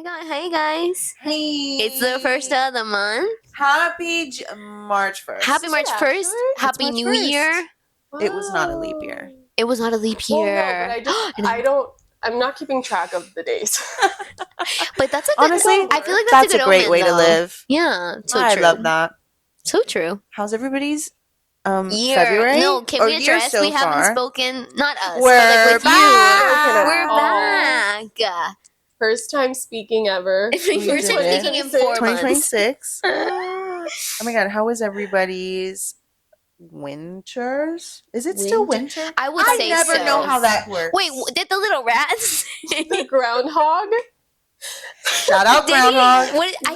god. Hey guys. Hey. It's the first of the month. Happy March 1st. Happy March 1st. Happy March New 1st. Year. It was not a leap year. It was not a leap year. Well, no, but I'm not keeping track of the days. But that's a good, honestly, I feel like that's a good a great omen, way to though. live. Yeah, so I true. love that. So true. How's everybody's Year. February? No, can or we year address? so We haven't far? spoken, not us, We're but like with back. you. We're back. First time speaking ever. First time did it. speaking in 4 months. 2026. Oh my god, how was everybody's winters? Is it still winter? I would say so. I never know how that works. Wait, did the little rats? The groundhog. Shout out groundhog. I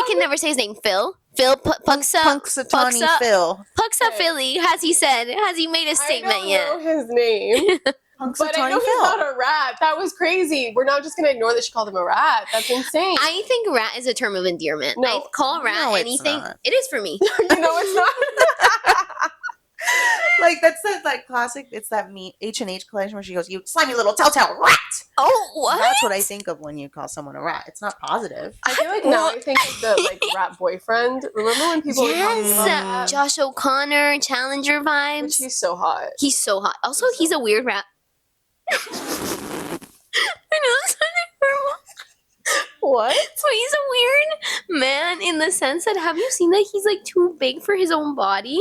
can never say his name. Phil Punxsutawney Phil. Puxa Philly. Has he made a statement yet? I don't know his name. But I know he's Phil. not a rat. That was crazy. We're not just going to ignore that she called him a rat. That's insane. I think rat is a term of endearment. No. I call rat anything. Not. It is for me. You know it's not. Like that's that classic. It's that H&H collection where she goes, "You slimy little telltale rat." Oh, what? That's what I think of when you call someone a rat. It's not positive. I feel like now I think of the rat boyfriend. Remember when people were talking about that? Josh O'Connor, Challenger vibes. Which he's so hot. He's so hot. Also, he's a weird rat. I know that's horrible. What? So he's a weird man in the sense that, have you seen that he's like too big for his own body?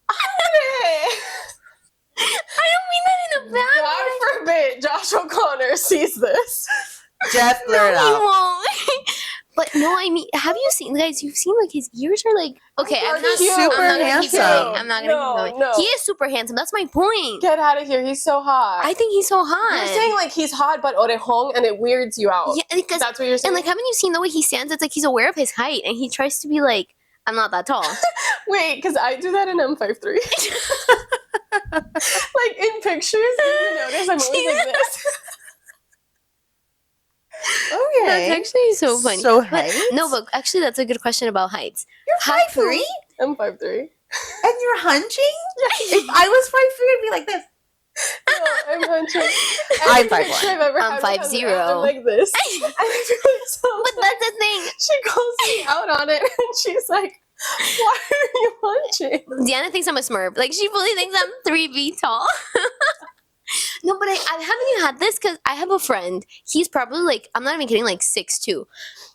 I don't mean that in a bad God way. forbid Josh O'Connor sees this. Jeff, blur it He out. won't. But no, I mean, have you seen, guys? You've seen like his ears are like, okay, I'm not Cute. Super I'm not gonna keep handsome. going. I'm not gonna No, keep going. no. He is super handsome. That's my point. Get out of here. He's so hot. I think he's so hot. You're saying like he's hot but orejón and it weirds you out. Yeah, because That's what you're saying? and like, haven't you seen the way he stands? It's like he's aware of his height and he tries to be like, I'm not that tall. Wait, because I do that in M53. Like in pictures, you notice I'm always like this. Okay. That's actually so funny. So But- height? no, but actually, that's a good question about heights. You're How 5'3", I'm 5'3". and you're hunching. If I was 5'3", I'd be like this. No, I'm hunching. I'm Every 5'1". picture I've ever I'm had 5'0". I'm like this. And I feel like so But that's the thing. she calls me out on it and she's like, why are you hunching? Deanna thinks I'm a smurf. Like, she fully thinks I'm 3 feet tall. No, but I haven't you had this because I have a friend. He's probably like, I'm not even kidding, like 6'2".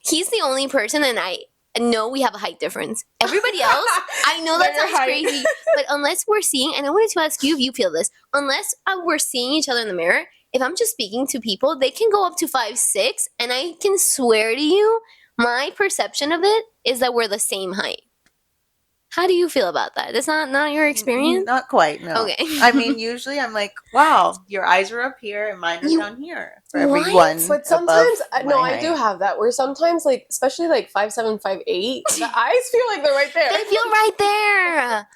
He's the only person, and I know we have a height difference. Everybody else, I know that Their sounds height. crazy, but unless we're seeing, and I wanted to ask you if you feel this, unless we're seeing each other in the mirror, if I'm just speaking to people, they can go up to 5'6", and I can swear to you, my perception of it is that we're the same height. How do you feel about that? That's not your experience? Not quite, no. Okay. I mean, usually I'm like, wow, your eyes are up here and mine are down here. For What? everyone But sometimes, above no, my I do height. have that, where sometimes, like, especially like 5'7", 5'8", the eyes feel like they're right there. They feel right there.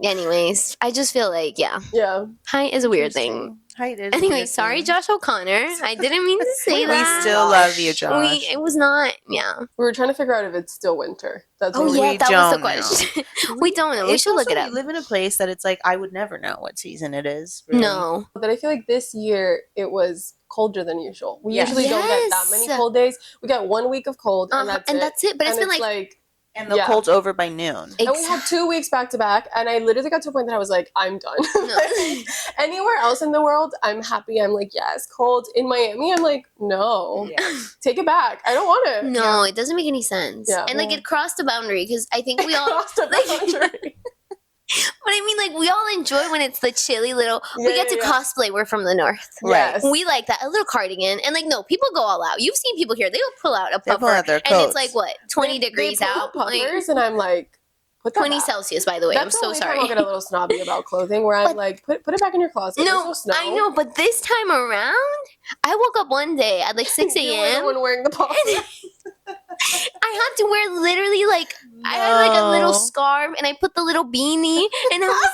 Anyways, I just feel like, yeah, Yeah. height is a weird thing. Height is a Anyway, weird sorry, thing. Josh O'Connor. I didn't mean to say We that. still love you, Josh. It was not, yeah. We were trying to figure out if it's still winter. That's Oh, what yeah, we that was the don't know. question. We don't know. We It's should look also, it up. We live in a place that it's like I would never know what season it is. Really. No. But I feel like this year it was colder than usual. We Yes. usually don't get that many Yes. cold days. We got 1 week of cold, and that's it. But it's And been like, And the Yeah. cold's over by noon. and we had 2 weeks back to back, and I literally got to a point that I was like, I'm done. No. Anywhere else in the world, I'm happy. I'm like, yes, cold. In Miami, I'm like, no, take it back. I don't want it. No, it doesn't make any sense. Yeah. And like, it crossed the boundary because I think we all. Crossed a boundary. But I mean, like, we all enjoy when it's the chilly little. we Yeah, get to yeah, yeah. cosplay. We're from the north. Yes. We like that. A little cardigan. And like, no, people go all out. You've seen people here. They'll pull out a They puffer. pull out their and it's coats. like, what, 20 degrees they pull out? up Like, puffers, and I'm like, put that 20 back. Celsius, by the way. That's I'm the so only sorry. time I'll get a little snobby about clothing, where I'm But- like, put it back in your closet. No, There's no snow. I know, but this time around, I woke up one day at like 6 You were the a.m. one wearing the puffer. I had to wear literally like, I had like a little scarf and I put the little beanie and I was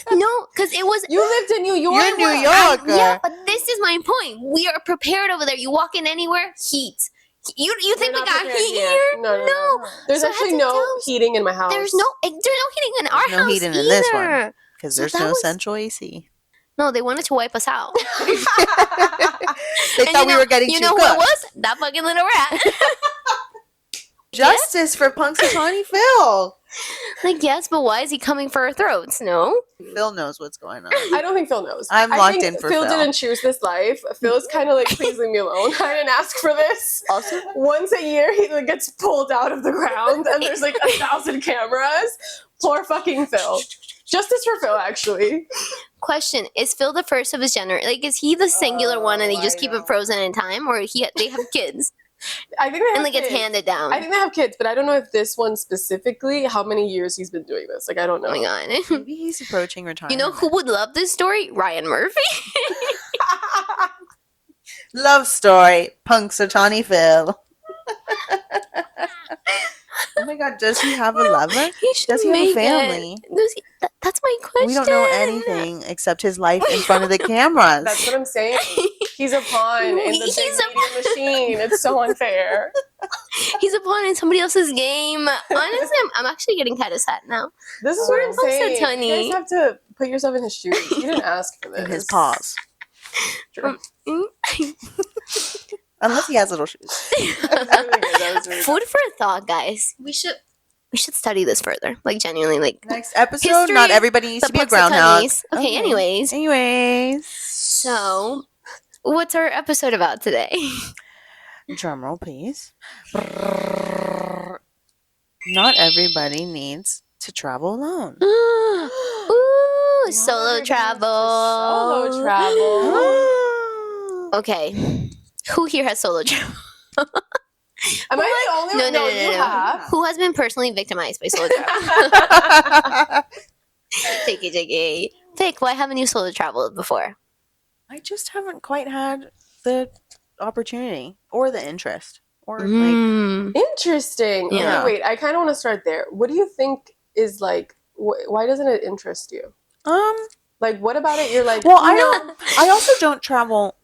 like, no, because it was. You lived in New York. You're in New I- York. yeah, but this is my point. We are prepared over there. You walk in anywhere, heat. You think we We're not got prepared heat here. here? No. There's So I had actually to no tell- heating in my house. There's no heating in our There's no house heating in either. this one. Because So there's that no was- central AC. No, they wanted to wipe us out. They And thought we were getting you too know who good. it was? That fucking little rat. Justice for Punxsutawney Phil. Like, yes, but why is he coming for our throats? No. Phil knows what's going on. I don't think Phil knows. I'm I locked think in for Phil Phil. didn't choose this life. Phil's kind of like, please leave me alone. I didn't ask for this. Also, Once a year, he like gets pulled out of the ground, and there's like 1,000 cameras. Poor fucking Phil. Justice for Phil, actually. question: is Phil the first of his generation? Like, is he the singular one, and they just I keep know. it frozen in time, or they have kids I think they have and like it's kids. handed down? I think they have kids, but I don't know if this one specifically, how many years he's been doing this. Like, I don't know. Oh my god! Maybe he's approaching retirement. You know who would love this story? Ryan Murphy. Love story, Punxsutawney Phil. Oh my god, does he have a lover? He should Does he have a make family? it. Does he, that's my question. We don't know anything except his life in front of the cameras. That's what I'm saying. He's a pawn in the He's big a media machine. It's so unfair. He's a pawn in somebody else's game. Honestly, I'm actually getting kind of sad now. This is what I'm Oh, saying. so Tony. You guys have to put yourself in his shoes. You didn't ask for this. In his paws. True. Unless he has little shoes. That was really good. Food for thought, guys. We should study this further. Like, genuinely, like Next episode, History, not everybody needs to be a groundhog. Punxsutawney's. Okay, anyways. Anyways. So, what's our episode about today? Drum roll, please. Not everybody needs to travel alone. Ooh, Not solo everybody travel. Solo travel. Okay. Who here has solo travel? Am I the only one? No. You have. Who has been personally victimized by solo travel? Take it. Vic, why haven't you solo traveled before? I just haven't quite had the opportunity or the interest or like Mm. Interesting. Yeah. Okay, wait. I kind of want to start there. What do you think is like? Why doesn't it interest you? Like, what about it? You're like, well, you I also don't travel.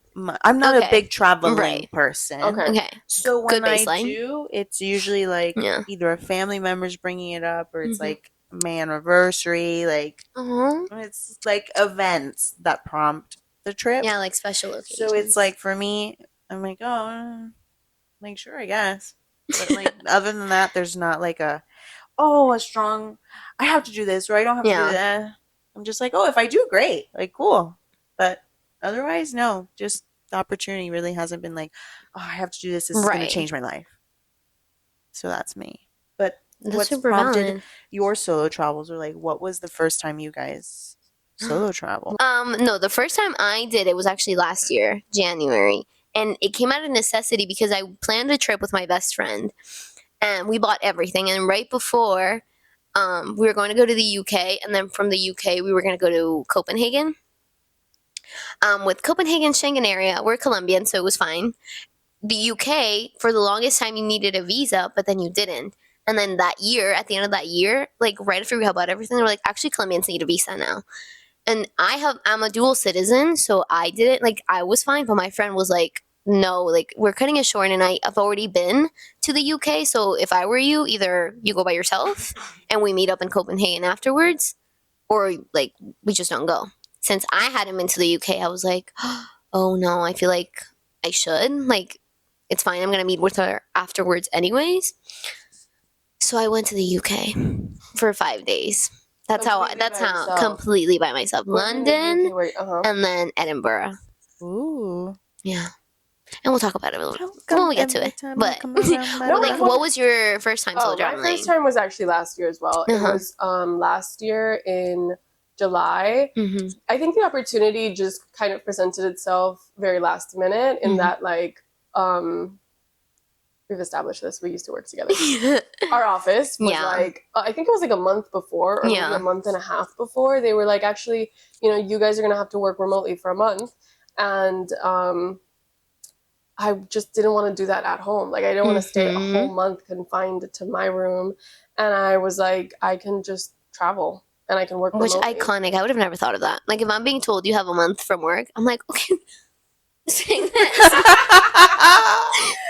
I'm not a Okay. big traveling Right. person. Okay. Okay. So Good when I baseline. do, it's usually like Yeah. either a family member's bringing it up or it's Mhm. like my anniversary. Like Uh-huh. it's like events that prompt the trip. Yeah, like special occasions. So it's like for me, I'm like, oh, like sure, I guess. But like other than that, there's not like a strong. I have to do this or I don't have to Yeah. do that. I'm just like, oh, if I do, great, like cool. But otherwise, no. Just the opportunity really hasn't been like, oh, I have to do this. This is going Right. to change my life. So that's me. But That's what's super prompted valid. your solo travels, or like, what was the first time you guys solo travel? No, the first time I did it was actually last year, January. And it came out of necessity because I planned a trip with my best friend. And we bought everything. And right before, we were going to go to the UK. And then from the UK, we were going to go to Copenhagen. With Copenhagen, Schengen area, we're Colombian, so it was fine. The UK, for the longest time, you needed a visa, but then you didn't. And then that year, at the end of that year, like right after we had bought everything, they were like, actually, Colombians need a visa now. And I'm a dual citizen, so I didn't, like, I was fine, but my friend was like, no, like, we're cutting it short, and I've already been to the UK, so if I were you, either you go by yourself, and we meet up in Copenhagen afterwards, or, like, we just don't go. Since I hadn't been to the UK, I was like, oh, no, I feel like I should. Like, it's fine, I'm going to meet with her afterwards anyways. So I went to the UK for 5 days. That's Completely by how yourself. completely by myself. London and then Edinburgh. Ooh. Yeah. And we'll talk about it a little How come when we get to every it. time I But come around my No, like, life- what was your first time solo my traveling? first time was actually last year as well. Uh-huh. It was last year in July. Mm-hmm. I think the opportunity just kind of presented itself very last minute in Mhm. that, like, we've established this. We used to work together. Our office was Yeah. like, I think it was like a month before or Yeah. maybe a month and a half before. They were like, actually, you guys are going to have to work remotely for a month. And I just didn't want to do that at home. Like, I didn't want to stay a Mhm. whole month confined to my room. And I was like, I can just travel and I can work Which remotely. iconic. I would have never thought of that. Like, if I'm being told you have a month from work, I'm like, okay. saying that.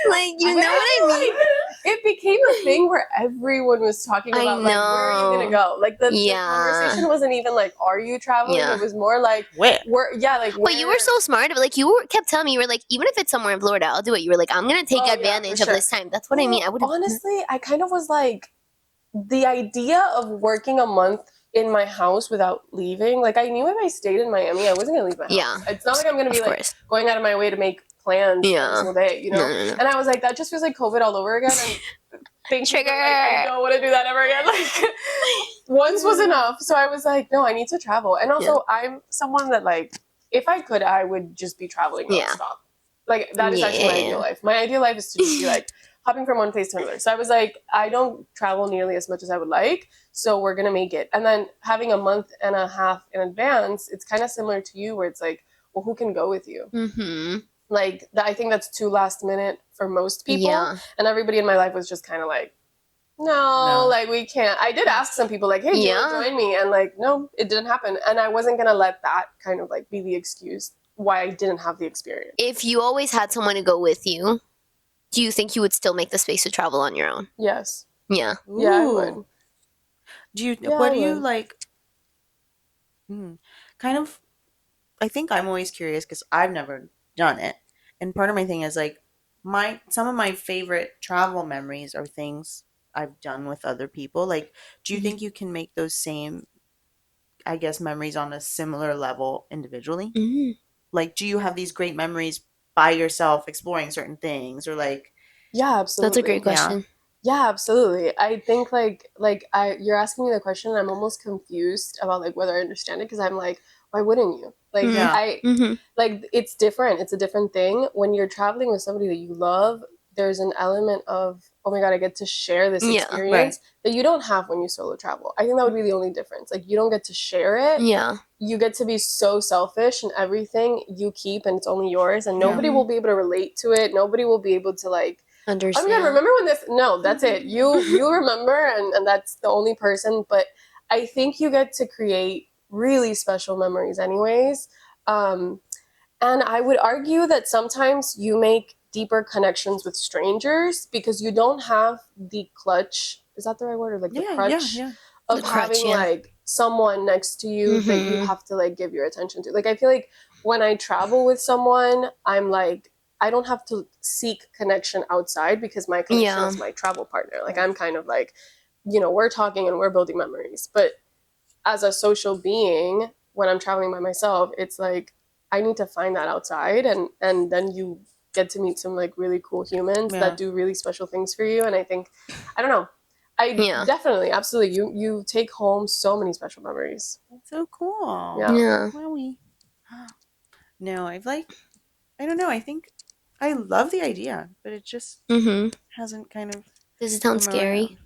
Like, you know what I mean? Like, it became a thing where everyone was talking I about, like, where are you gonna know. go? Like, the Yeah. conversation wasn't even like, are you traveling? Yeah. It was more like, Where? like, But you were so smart. Like, kept telling me, you were like, even if it's somewhere in Florida, I'll do it. You were like, I'm gonna take Oh, yeah, advantage for of sure. this time. That's what I mean. I would have. Honestly, I kind of was like, the idea of working a month in my house without leaving, like, I knew if I stayed in Miami, I wasn't gonna leave my house. Yeah. It's not like I'm gonna be Of like course. going out of my way to make plans every Yeah. single day, you know? No. And I was like, that just feels like COVID all over again. And thank you, but, like, I Trigger. don't want to do that ever again. Like, once was enough. So I was like, no, I need to travel. And also, I'm someone that, like, if I could, I would just be traveling Yeah. nonstop. Like, that is actually my Yeah. ideal life. My ideal life is to just be like hopping from one place to another. So I was like, I don't travel nearly as much as I would like, so we're gonna make it. And then having a month and a half in advance, it's kind of similar to you, where it's like, well, who can go with you? Mm-hmm. Like, I think that's too last minute for most people. Yeah. And everybody in my life was just kind of like, no, like, we can't. I did ask some people, like, hey, do you want to join me? And, like, no, it didn't happen. And I wasn't gonna let that kind of like be the excuse why I didn't have the experience. If you always had someone to go with you, do you think you would still make the space to travel on your own? Yes. Yeah. Yeah, I Ooh. would. Do you? Yeah, What I do you would. like? Kind of. I think I'm always curious because I've never done it, and part of my thing is like some of my favorite travel memories are things I've done with other people. Like, do you Mhm. think you can make those same, I guess, memories on a similar level individually? Mm. Like, do you have these great memories by yourself exploring certain things, or like, Yeah, absolutely. That's a great question. Yeah, absolutely. I think you're asking me the question and I'm almost confused about like whether I understand it, because I'm like, why wouldn't you? Like, Yeah. Mm-hmm. like, it's different. It's a different thing. When you're traveling with somebody that you love, there's an element of, oh my God, I get to share this Yeah. experience that you don't have when you solo travel. I think that would be the only difference. Like, you don't get to share it. Yeah. You get to be so selfish, and everything you keep and it's only yours, and nobody Yeah. will be able to relate to it. Nobody will be able to like, oh my God, Understand. remember when this? No, that's it. You remember, and that's the only person. But I think you get to create really special memories, anyways. And I would argue that sometimes you make deeper connections with strangers because you don't have the clutch. Is that the right word? Or like the crutch of The crutch, having yeah. like someone next to you that you Mhm. have to like give your attention to. Like, I feel like when I travel with someone, I'm like, I don't have to seek connection outside because my connection Yeah. is my travel partner. Like, I'm kind of like, we're talking and we're building memories. But as a social being, when I'm traveling by myself, it's like I need to find that outside, and then you get to meet some like really cool humans Yeah. that do really special things for you. And I think, I don't know, I Yeah. definitely, absolutely, you take home so many special memories. That's so cool. Yeah. Yeah. Wowie. No, I don't know. I think I love the idea, but it just Mhm. hasn't kind of Does it sound come scary? around.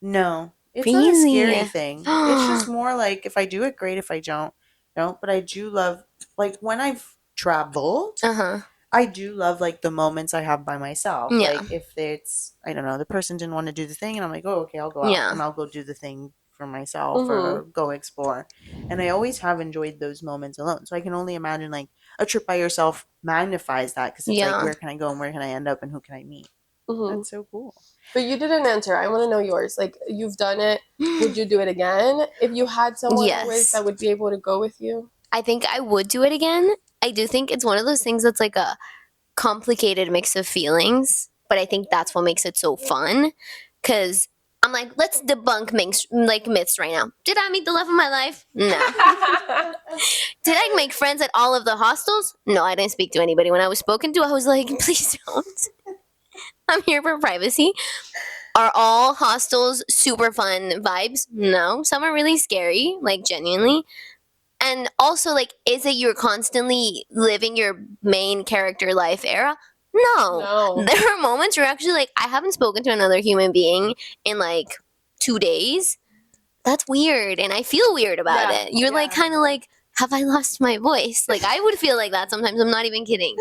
No, it's not a scary Really? thing. It's just more like if I do it, great. If I don't. But I do love, like, when I've traveled, Uh-huh. I do love like the moments I have by myself. Yeah. Like, if it's, I don't know, the person didn't want to do the thing, and I'm like, oh, okay, I'll go out Yeah. and I'll go do the thing for myself or go explore. And I always have enjoyed those moments alone. So I can only imagine like a trip by yourself magnifies that, because it's like, Yeah. where can I go and where can I end up and who can I meet? Mm-hmm. That's so cool. But you didn't answer. I want to know yours. Like, you've done it. Would you do it again if you had someone always Yes. that would be able to go with you? I think I would do it again. I do think it's one of those things that's like a complicated mix of feelings, but I think that's what makes it so fun. Because I'm like, let's debunk myths right now. Did I meet the love of my life? No. Did I make friends at all of the hostels? No, I didn't speak to anybody. When I was spoken to, I was like, please don't. I'm here for privacy. Are all hostels super fun vibes? No. Some are really scary, like genuinely. And also, like, is it you're constantly living your main character life era? No. No. There are moments where actually, like, I haven't spoken to another human being in like 2 days. That's weird. And I feel weird about Yeah. it. You're like, kind of like, have I lost my voice? Like, I would feel like that sometimes. I'm not even kidding.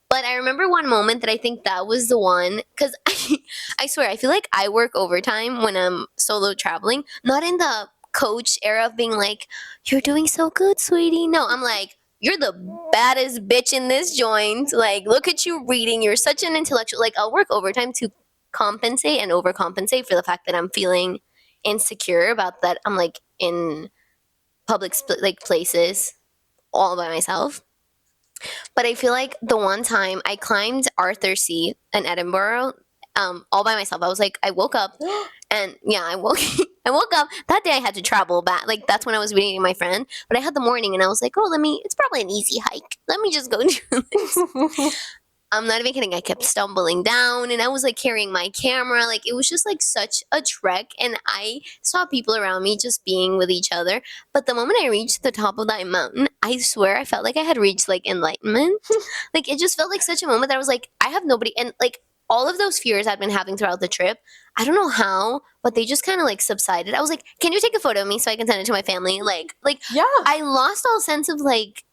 But I remember one moment that I think that was the one, because I swear, I feel like I work overtime when I'm solo traveling, not in the coach era of being like, you're doing so good, sweetie. No, I'm like, you're the baddest bitch in this joint. Like, look at you reading. You're such an intellectual. Like, I'll work overtime to compensate and overcompensate for the fact that I'm feeling insecure about that. I'm like in public like places all by myself. But I feel like the one time I climbed Arthur's Seat in Edinburgh, all by myself. I was like, I woke up, and yeah, I woke. I woke up that day. I had to travel back. Like that's when I was meeting my friend. But I had the morning, and I was like, oh, let me. It's probably an easy hike. Let me just go do this. I'm not even kidding. I kept stumbling down and I was like carrying my camera. Like it was just like such a trek. And I saw people around me just being with each other. But the moment I reached the top of that mountain, I swear I felt like I had reached like enlightenment. Like it just felt like such a moment that I was like, I have nobody. And like all of those fears I'd been having throughout the trip, I don't know how, but they just kind of like subsided. I was like, can you take a photo of me so I can send it to my family? Like Yeah. I lost all sense of like,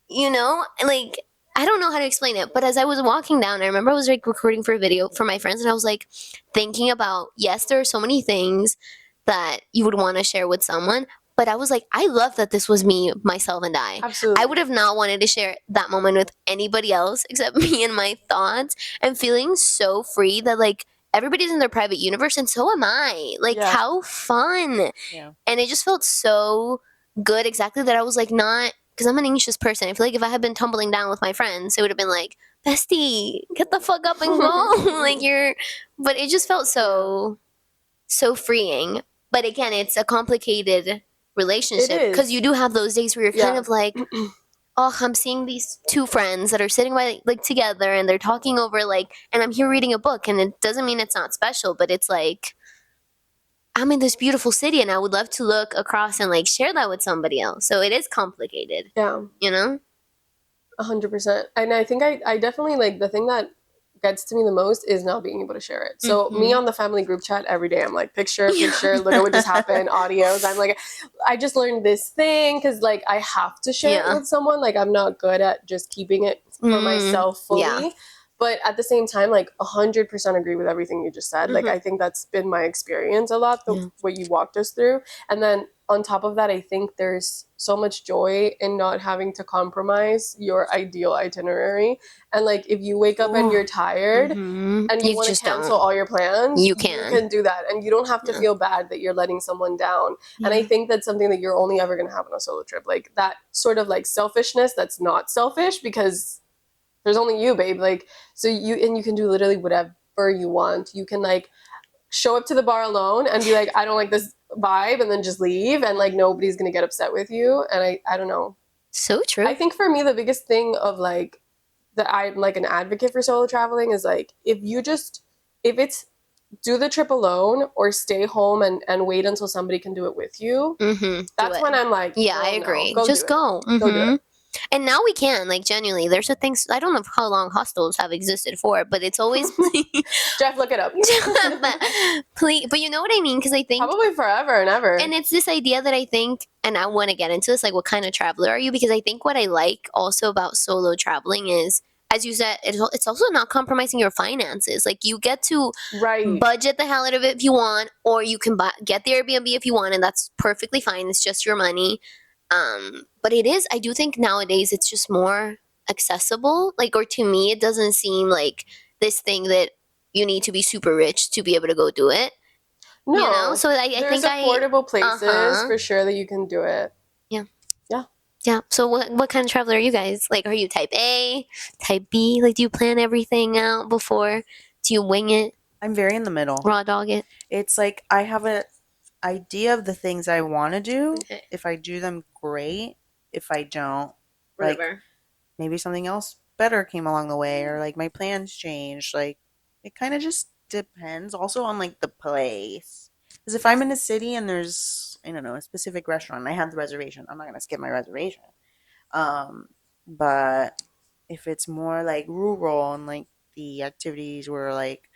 like I don't know how to explain it, but as I was walking down, I remember I was like recording for a video for my friends, and I was like thinking about, yes, there are so many things that you would want to share with someone, but I was like, I love that this was me, myself, and I. Absolutely. I would have not wanted to share that moment with anybody else except me and my thoughts, and feeling so free that like everybody's in their private universe, and so am I. Like, Yeah. how fun! Yeah. And it just felt so good, exactly that I was like not. Because I'm an anxious person. I feel like if I had been tumbling down with my friends, it would have been like, bestie, get the fuck up and go. Like you're, but it just felt so freeing. But again, it's a complicated relationship It is. because you do have those days where you're kind of like, oh, I'm seeing these two friends that are sitting by like together and they're talking over like, and I'm here reading a book, and it doesn't mean it's not special, but it's like, I'm in this beautiful city and I would love to look across and like share that with somebody else. So it is complicated. Yeah. 100%. And I think I definitely like the thing that gets to me the most is not being able to share it. So me on the family group chat every day, I'm like, picture, look at what just happened, audios. I'm like, I just learned this thing because like I have to share it with someone. Like I'm not good at just keeping it for myself fully. Yeah. But at the same time, like 100% agree with everything you just said. Like I think that's been my experience a lot, what you walked us through. And then on top of that, I think there's so much joy in not having to compromise your ideal itinerary. And like if you wake up and you're tired and you want to cancel all your plans, you can do that. And you don't have to feel bad that you're letting someone down. And I think that's something that you're only ever going to have on a solo trip. Like that sort of like selfishness that's not selfish because there's only you, babe. Like, so you can do literally whatever you want. You can like show up to the bar alone and be like, I don't like this vibe, and then just leave, and like nobody's gonna get upset with you. And I don't know. So true. I think for me the biggest thing of like that I'm like an advocate for solo traveling is like if it's do the trip alone or stay home and wait until somebody can do it with you. That's when I'm like, yeah, I agree. Go just go. Go do it. And now we can, like, genuinely, there's a thing, I don't know how long hostels have existed for, but it's always... Jeff, look it up. but you know what I mean? Because I think... Probably forever and ever. And it's this idea that I think, and I want to get into this, like, what kind of traveler are you? Because I think what I like also about solo traveling is, as you said, it's also not compromising your finances. Like, you get to budget the hell out of it if you want, or you can get the Airbnb if you want, and that's perfectly fine. It's just your money. But it is, I do think nowadays it's just more accessible. Like, or to me, it doesn't seem like this thing that you need to be super rich to be able to go do it. No. You know? So I think affordable places for sure that you can do it. Yeah. Yeah. Yeah. So what kind of traveler are you guys? Like, are you type A, type B? Like, do you plan everything out before? Do you wing it? I'm very in the middle. Raw dog it? It's like I have a idea of the things I want to do. Okay. If I do them, great. If I don't, whatever. Like, maybe something else better came along the way, or like my plans changed. Like it kind of just depends. Also on like the place. Because if I'm in a city and there's, I don't know, a specific restaurant, and I have the reservation, I'm not gonna skip my reservation. But if it's more like rural and like the activities were like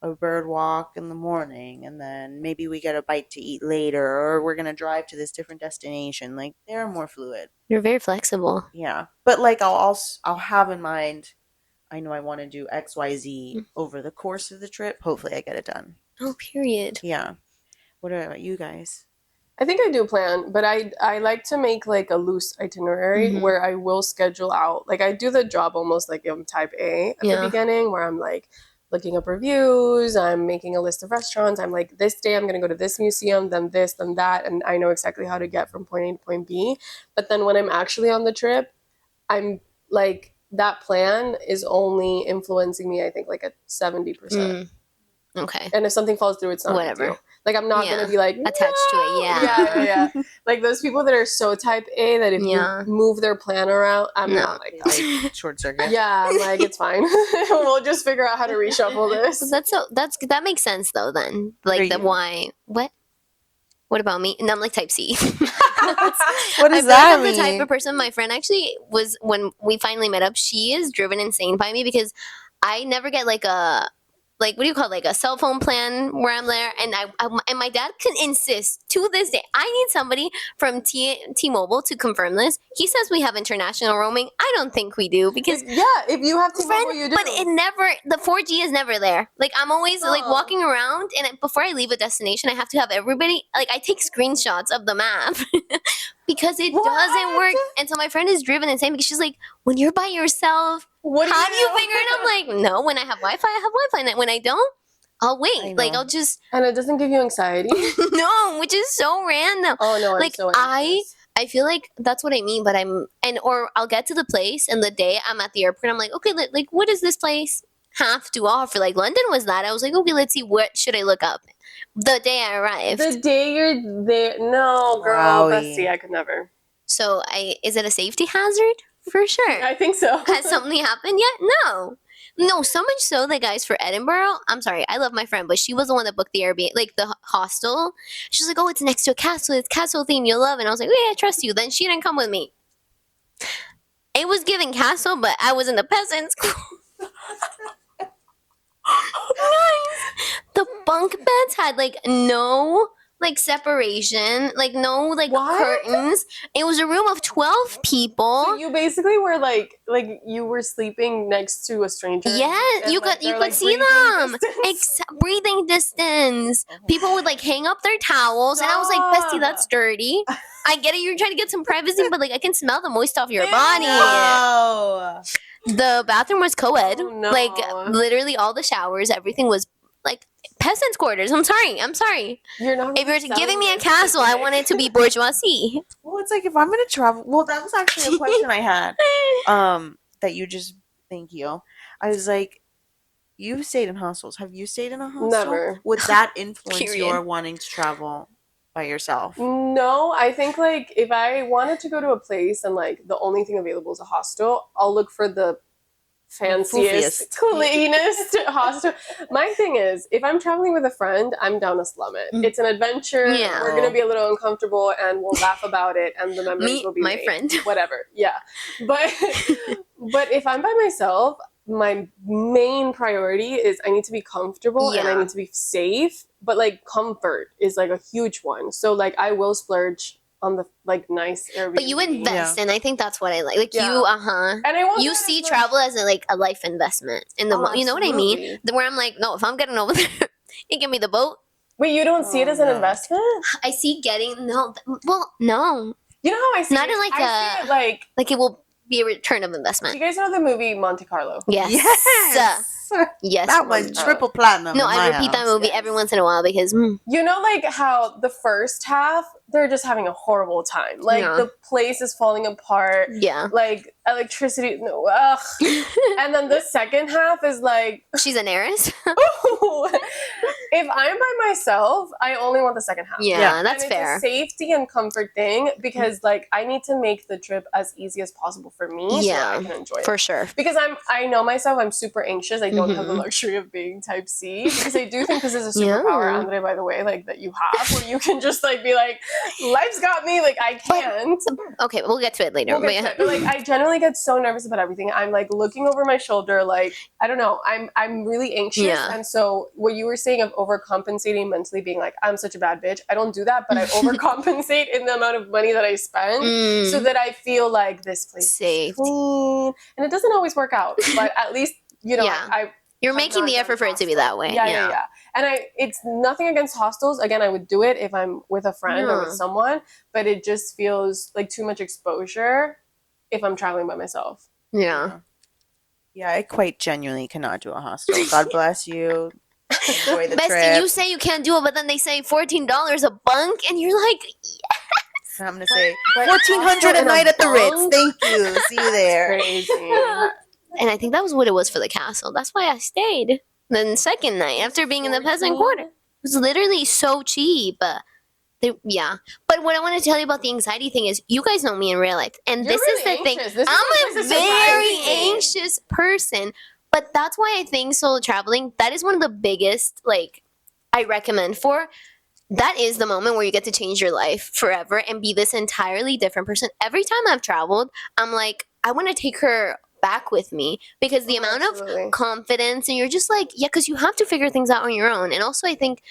a bird walk in the morning and then maybe we get a bite to eat later, or we're going to drive to this different destination, like they're more fluid. You're very flexible. Yeah. But like I'll have in mind, I know I want to do XYZ over the course of the trip. Hopefully I get it done. Oh, period. Yeah. What about you guys? I think I do plan, but I like to make like a loose itinerary Mhm. where I will schedule out. Like I do the job almost like I'm type A at the Yeah. beginning, where I'm like looking up reviews, I'm making a list of restaurants. I'm like, this day I'm gonna go to this museum, then this, then that, and I know exactly how to get from point A to point B. But then when I'm actually on the trip, I'm like that plan is only influencing me, I think, like at 70%. Mm. Okay. And if something falls through, it's not a big Whatever. deal. Like I'm not Yeah. gonna be like Attached to it, "No!" yeah. yeah. Like those people that are so type A that if Yeah. you move their plan around, I'm No. not like that. Like short circuit. Yeah, I'm like it's fine. We'll just figure out how to reshuffle this. That makes sense though. Then like What are the you? why what about me? And I'm like type C. What I does feel like that I'm the type mean? of person. My friend actually was when we finally met up. She is driven insane by me because I never get like what do you call it? Like a cell phone plan where I'm there, and and my dad can insist to this day. I need somebody from T-Mobile to confirm this. He says we have international roaming. I don't think we do because Yeah, if you have to friend, what you do. but the 4G is never there. Like I'm always like Aw. walking around, and before I leave a destination, I have to have everybody like I take screenshots of the map because it What? doesn't work. And so my friend is driven insane because she's like, when you're by yourself, What how do you figure it out? I'm like, no, when I have Wi-Fi, I have Wi-Fi. And when I don't, I'll I wait. Like know. I'll just And it doesn't give you anxiety? no, which is so random. Oh no, I'm Like, so anxious. I feel like that's what I mean, but or I'll get to the place and the day I'm at the airport, I'm like, okay, like what does this place have to offer? Like London was that. I was like, okay, let's see, what should I look up? The day I arrived. The day you're there, no, girl, Wowie. Bessie, I could never. So is it a safety hazard? For sure. I think so. Has something happened yet? No. No, so much so that guys for Edinburgh, I'm sorry, I love my friend, but she was the one that booked the Airbnb, like the hostel. She's like, oh, it's next to a castle. It's castle theme. You'll love it. And I was like, oh, yeah, I trust you. Then she didn't come with me. It was giving castle, but I was in the peasant school. The bunk beds had like no like separation, like no like What? curtains. It was a room of 12 people. So you basically were like you were sleeping next to a stranger. Yes, and, you like, could you they're, could like, see breathing them. distance. Breathing distance. People would like hang up their towels, and I was like, Bestie, Stop. that's dirty. I get it. You're trying to get some privacy, but like I can smell the moist off your body. No. The bathroom was co-ed. Oh, no. Like literally all the showers, everything was like peasants' quarters. I'm sorry. You're not. If you're really giving me a selling castle, I this, want it to be bourgeoisie. Well, it's like if I'm gonna travel. Well, that was actually a question I had. That you just thank you. I was like, you've stayed in hostels. Have you stayed in a hostel? Never. Would that influence Period. your wanting to travel by yourself? No, I think like if I wanted to go to a place and like the only thing available is a hostel, I'll look for the fanciest, Foofiest. cleanest hostel. My thing is, if I'm traveling with a friend, I'm down to slum it. Mm. It's an adventure. Yeah. We're gonna be a little uncomfortable, and we'll laugh about it, and the memories Me, will be my made. friend. Whatever. Yeah, but if I'm by myself, my main priority is I need to be comfortable and I Yeah. need to be safe. But like comfort is like a huge one. So like I will splurge on the like nice Airbnb. But you invest, and I think that's what I like. Like Yeah. you, and I won't You do it see as much- travel as a life investment in the Oh, you know what I mean? absolutely. Where I'm like, no, if I'm getting over there, you give me the boat. Wait, you don't see it Oh, as an no. investment? I see getting no. Well, no, You know how I see Not it? in, like, I see a- it like. like it will be a return of Do investment. you guys know the movie Monte Carlo? Yes, yes. That went triple platinum. No, in I my repeat that house. movie Yes. every once in a while because You know, like how the first half they're just having a horrible time. Like Yeah. the place is falling apart. yeah, Like electricity, no, ugh. And then the second half is like, she's an heiress. if I'm by myself, I only want the second half. Yeah, that's and it's fair. a safety and comfort thing because like I need to make the trip as easy as possible for me so Yeah, that I can enjoy it. For sure. Because I know myself, I'm super anxious. I don't have the Mhm. luxury of being type C because I do think this is a superpower, Yeah. Andrea, by the way, like that you have where you can just like be like, life's got me, like I can't. Okay, we'll get to it later. We'll get to it. But like I generally get so nervous about everything. I'm like looking over my shoulder, like I don't know. I'm really anxious, Yeah. and so what you were saying of overcompensating mentally, being like I'm such a bad bitch. I don't do that, but I overcompensate in the amount of money that I spend, Mm, so that I feel like this place is Safe. clean, and it doesn't always work out, but at least Yeah. I You're have making not the done effort for it to be hostel. that way. Yeah. And it's nothing against hostels. Again, I would do it if I'm with a friend or with Yeah. someone, but it just feels like too much exposure if I'm traveling by myself. Yeah. Yeah, I quite genuinely cannot do a hostel. God bless you. Enjoy the Bestie, trip. you say you can't do it, but then they say $14 a bunk, and you're like, And I'm gonna say but 1,400 hostel a in a night at the Ritz. bunk? Thank you. See you there. Crazy. and I think that was what it was for the castle. That's why I stayed. Then second night, after being in the peasant quarter, it was literally so cheap. Yeah. But what I want to tell you about the anxiety thing is, you guys know me in real life, and You're this really is the thing. anxious. This is I'm what- a this is very surprising me. anxious person, but that's why I think solo traveling, that is one of the biggest, like, I recommend for. That is the moment where you get to change your life forever and be this entirely different person. Every time I've traveled, I'm like, I want to take her back with me, because the amount Absolutely. of confidence, and you're just like, yeah, because you have to figure things out on your own. And also, I think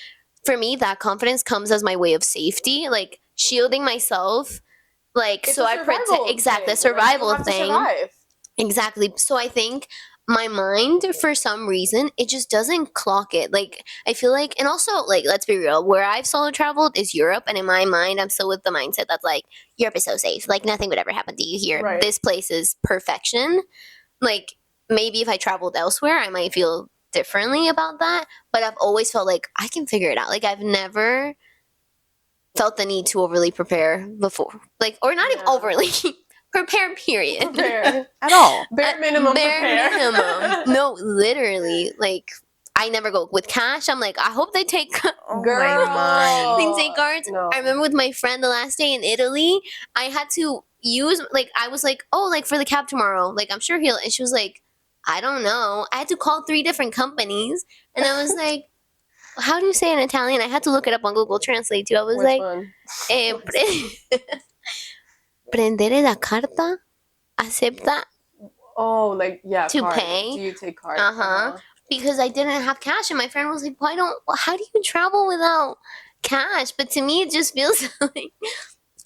for me, that confidence comes as my way of safety, like shielding myself, like, It's so a I protect, survival exactly, thing. a survival You have to thing. survive. Exactly. So I think my mind, for some reason, it just doesn't clock it. Like, I feel like, and also, like, let's be real, where I've solo traveled is Europe, and in my mind, I'm still with the mindset that's like, Europe is so safe. Like, nothing would ever happen to you here. Right. This place is perfection. Like, maybe if I traveled elsewhere, I might feel differently about that. But I've always felt like I can figure it out. Like, I've never felt the need to overly prepare before. Like, or not even Yeah. overly prepare, period. Prepare. At all. Bare minimum Bare prepare. minimum. No, literally. Like, I never go with cash. I'm like, I hope they take Oh Girl. my mind. things, take cards. No. I remember with my friend the last day in Italy, I had to use, like, I was like, oh, like, for the cab tomorrow, like, I'm sure he'll, and she was like, I don't know. I had to call 3 different companies, and I was like, how do you say it in Italian? I had to look it up on Google Translate too. I was Which like, one? prendere la carta, acepta, Oh, like, yeah, To card. pay? Do you take card? Uh-huh. because I didn't have cash, and my friend was like, how do you travel without cash? But to me, it just feels like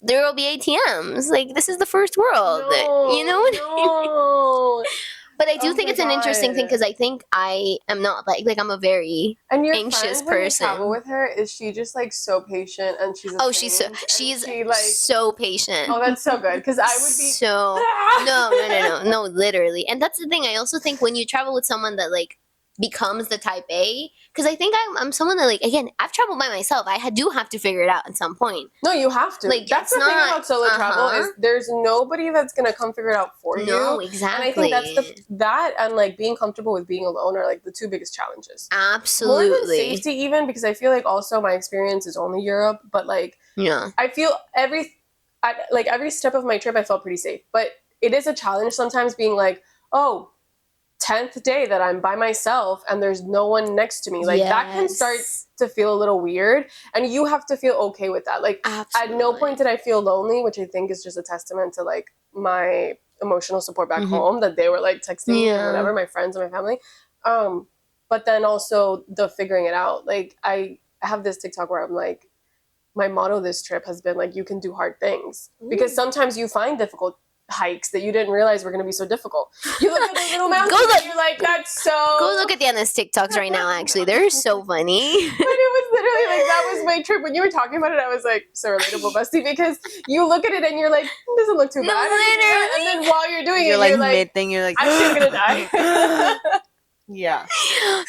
there will be ATMs. Like, this is the first world. No, You know what I mean? no. But I do Oh think my it's an interesting thing, God. because I think I am not like I'm a very And your anxious friend, when you person. travel with her, is she just like so patient and she's a Oh, she's saint? And she's she, like, so patient. oh, that's so good, because I would be so no, literally. And that's the thing. I also think when you travel with someone that, like, becomes the type A, because I think I'm someone that, like, again, I've traveled by myself. I do have to figure it out at some point. No, you have to. Like, That's it's the thing not- about solo travel is there's nobody that's gonna come figure it out for No, you. exactly. And I think that's that and like being comfortable with being alone are like the 2 biggest challenges. Absolutely. More than safety, even, because I feel like also my experience is only Europe, but like Yeah. I feel every step of my trip I felt pretty safe. But it is a challenge sometimes being like, oh, 10th day that I'm by myself and there's no one next to me. Like, that can start to feel a little weird, and you have to feel okay with that. Like, Absolutely. at no point did I feel lonely, which I think is just a testament to like my emotional support back Mhm. home, that they were like texting me Yeah. or whatever, my friends and my family. But then also the figuring it out. Like, I have this TikTok where I'm like, my motto this trip has been like, you can do hard things, because sometimes you find difficult hikes that you didn't realize were going to be so difficult. You look at the little mountains Go look- and you're like, that's so... Go look at the Anna's TikToks right now, actually. They're so funny. But it was literally like, that was my trip. When you were talking about it, I was like, so relatable, bestie, because you look at it and you're like, it doesn't look too No, bad. literally. And then while you're doing You're it, like you're like, mid-thing, you're like, I'm gonna die. Yeah.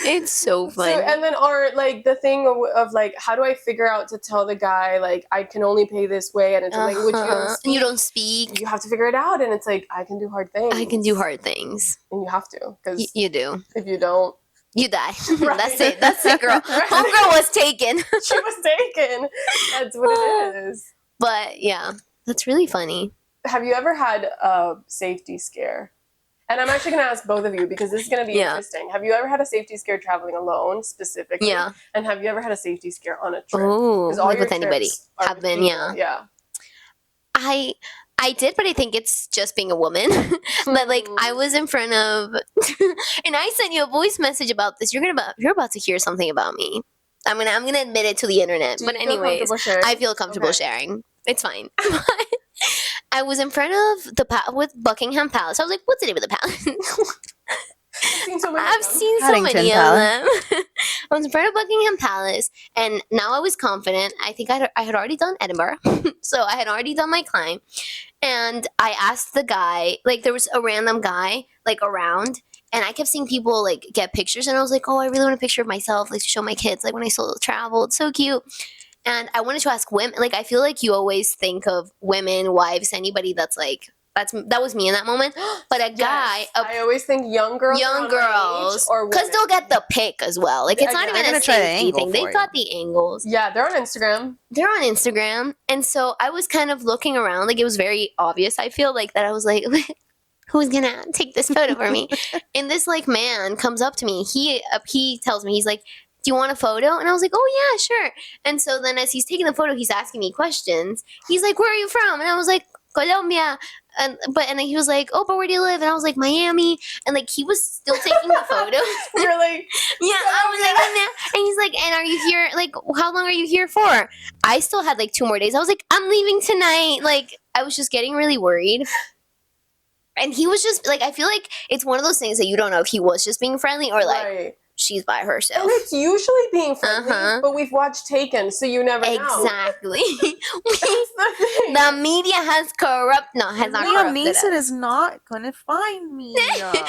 It's so So, funny. and then, or like the thing of like, how do I figure out to tell the guy, like, I can only pay this way, and it's a language you don't speak. And you don't speak. You have to figure it out, and it's like, I can do hard things. I can do hard things. And you have to, because You do. if you don't, You die. Right. That's it. That's it, girl. Right. Homegirl was taken. she was taken. That's what it is. But yeah, that's really funny. Have you ever had a safety scare? And I'm actually going to ask both of you, because this is going to be Yeah. interesting. Have you ever had a safety scare traveling alone, specifically? Yeah. And have you ever had a safety scare on a trip? Oh, 'Cause all like your with anybody. trips are Have with been, people. yeah. Yeah. I did, but I think it's just being a woman. But like, I was in front of, and I sent you a voice message about this. You're about to hear something about me. I'm gonna admit it to the internet. Do But you feel anyways, comfortable sharing? I feel comfortable Okay. sharing. It's fine. I was in front of with Buckingham Palace. I was like, what's the name of the palace? seen so many. I've of them. seen so Paddington many of Palace. them. I was in front of Buckingham Palace, and now I was confident. I think I had already done Edinburgh, so I had already done my climb. And I asked the guy, like, there was a random guy, like, around, and I kept seeing people, like, get pictures, and I was like, oh, I really want a picture of myself, like, to show my kids, like, when I solo travel. It's so cute. And I wanted to ask women, like, I feel like you always think of women, wives, anybody that's, like, that was me in that moment. But a guy, I always think young girls, young around my girls, age or because women. they'll get the pic as well. Like, it's not They're even gonna a try the safety angle thing. for They've got the angles. Yeah, they're on Instagram. They're on Instagram. And so I was kind of looking around. Like, it was very obvious, I feel like, that I was like, who's gonna take this photo for me? And this, like, man comes up to me. He tells me, he's like, do you want a photo? And I was like, oh, yeah, sure. And so then as he's taking the photo, he's asking me questions. He's like, where are you from? And I was like, Colombia. And then he was like, oh, but where do you live? And I was like, Miami. And, like, he was still taking the photo. You're like, Yeah, I was like, oh, man. And he's like, and are you here? Like, how long are you here for? I still had, like, 2 more days. I was like, I'm leaving tonight. Like, I was just getting really worried. And he was just, like, I feel like it's one of those things that you don't know if he was just being friendly or, like, right. she's by herself. And it's usually being friendly, but we've watched Taken, so you never know. Exactly. That's the thing. The media has not Liam corrupted Neeson us. is not gonna find me.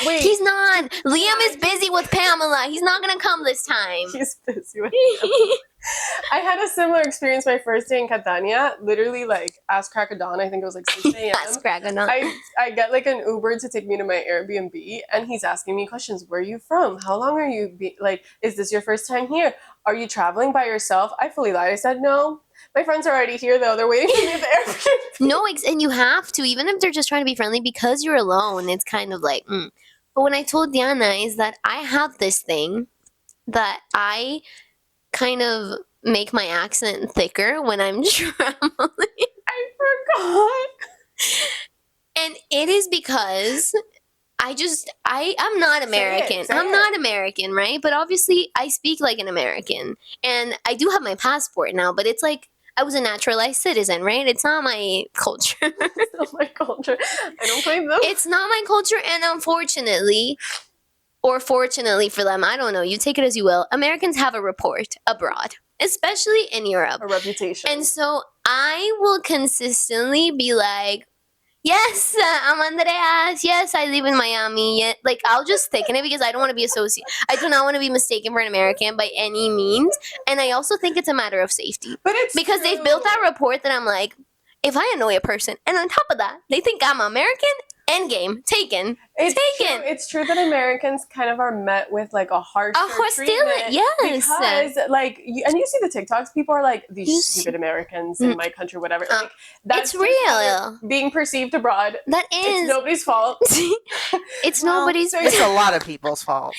Wait. He's not. Liam is busy with Pamela. He's not gonna come this time. He's busy with I had a similar experience my first day in Catania. Literally, like, ass crack of dawn. I think it was like 6 a.m. That's cracking up. I get like an Uber to take me to my Airbnb, and he's asking me questions. Where are you from? How long are you? Like, is this your first time here? Are you traveling by yourself? I fully lied. I said no. My friends are already here though. They're waiting for me at the Airbnb. No, and you have to, even if they're just trying to be friendly, because you're alone. It's kind of like. But when I told Diana is that I have this thing that I kind of make my accent thicker when I'm traveling. I forgot. And it is because I'm not American. Say I'm it. not American, right? But obviously I speak like an American. And I do have my passport now, but it's like I was a naturalized citizen, right? It's not my culture. It's not my culture. I don't claim them. It's not my culture, and unfortunately, or fortunately for them, I don't know, you take it as you will, Americans have a report abroad, especially in Europe. A reputation. And so I will consistently be like, yes, I'm Andrea. Yes, I live in Miami. Yeah. Like, I'll just thicken it because I don't want to be associated. I do not want to be mistaken for an American by any means. And I also think it's a matter of safety. But it's Because true. they've built that report that I'm like, if I annoy a person, and on top of that, they think I'm American, endgame, taken. Taken. It's true that Americans kind of are met with like a harsher hostility, treatment. yes. Because like, you see the TikToks, people are like, You these see- stupid Americans in my country, whatever. Like, that's It's just how real. they're being perceived abroad. That It's is. nobody's fault. It's Well, nobody's. so It's a lot of people's fault.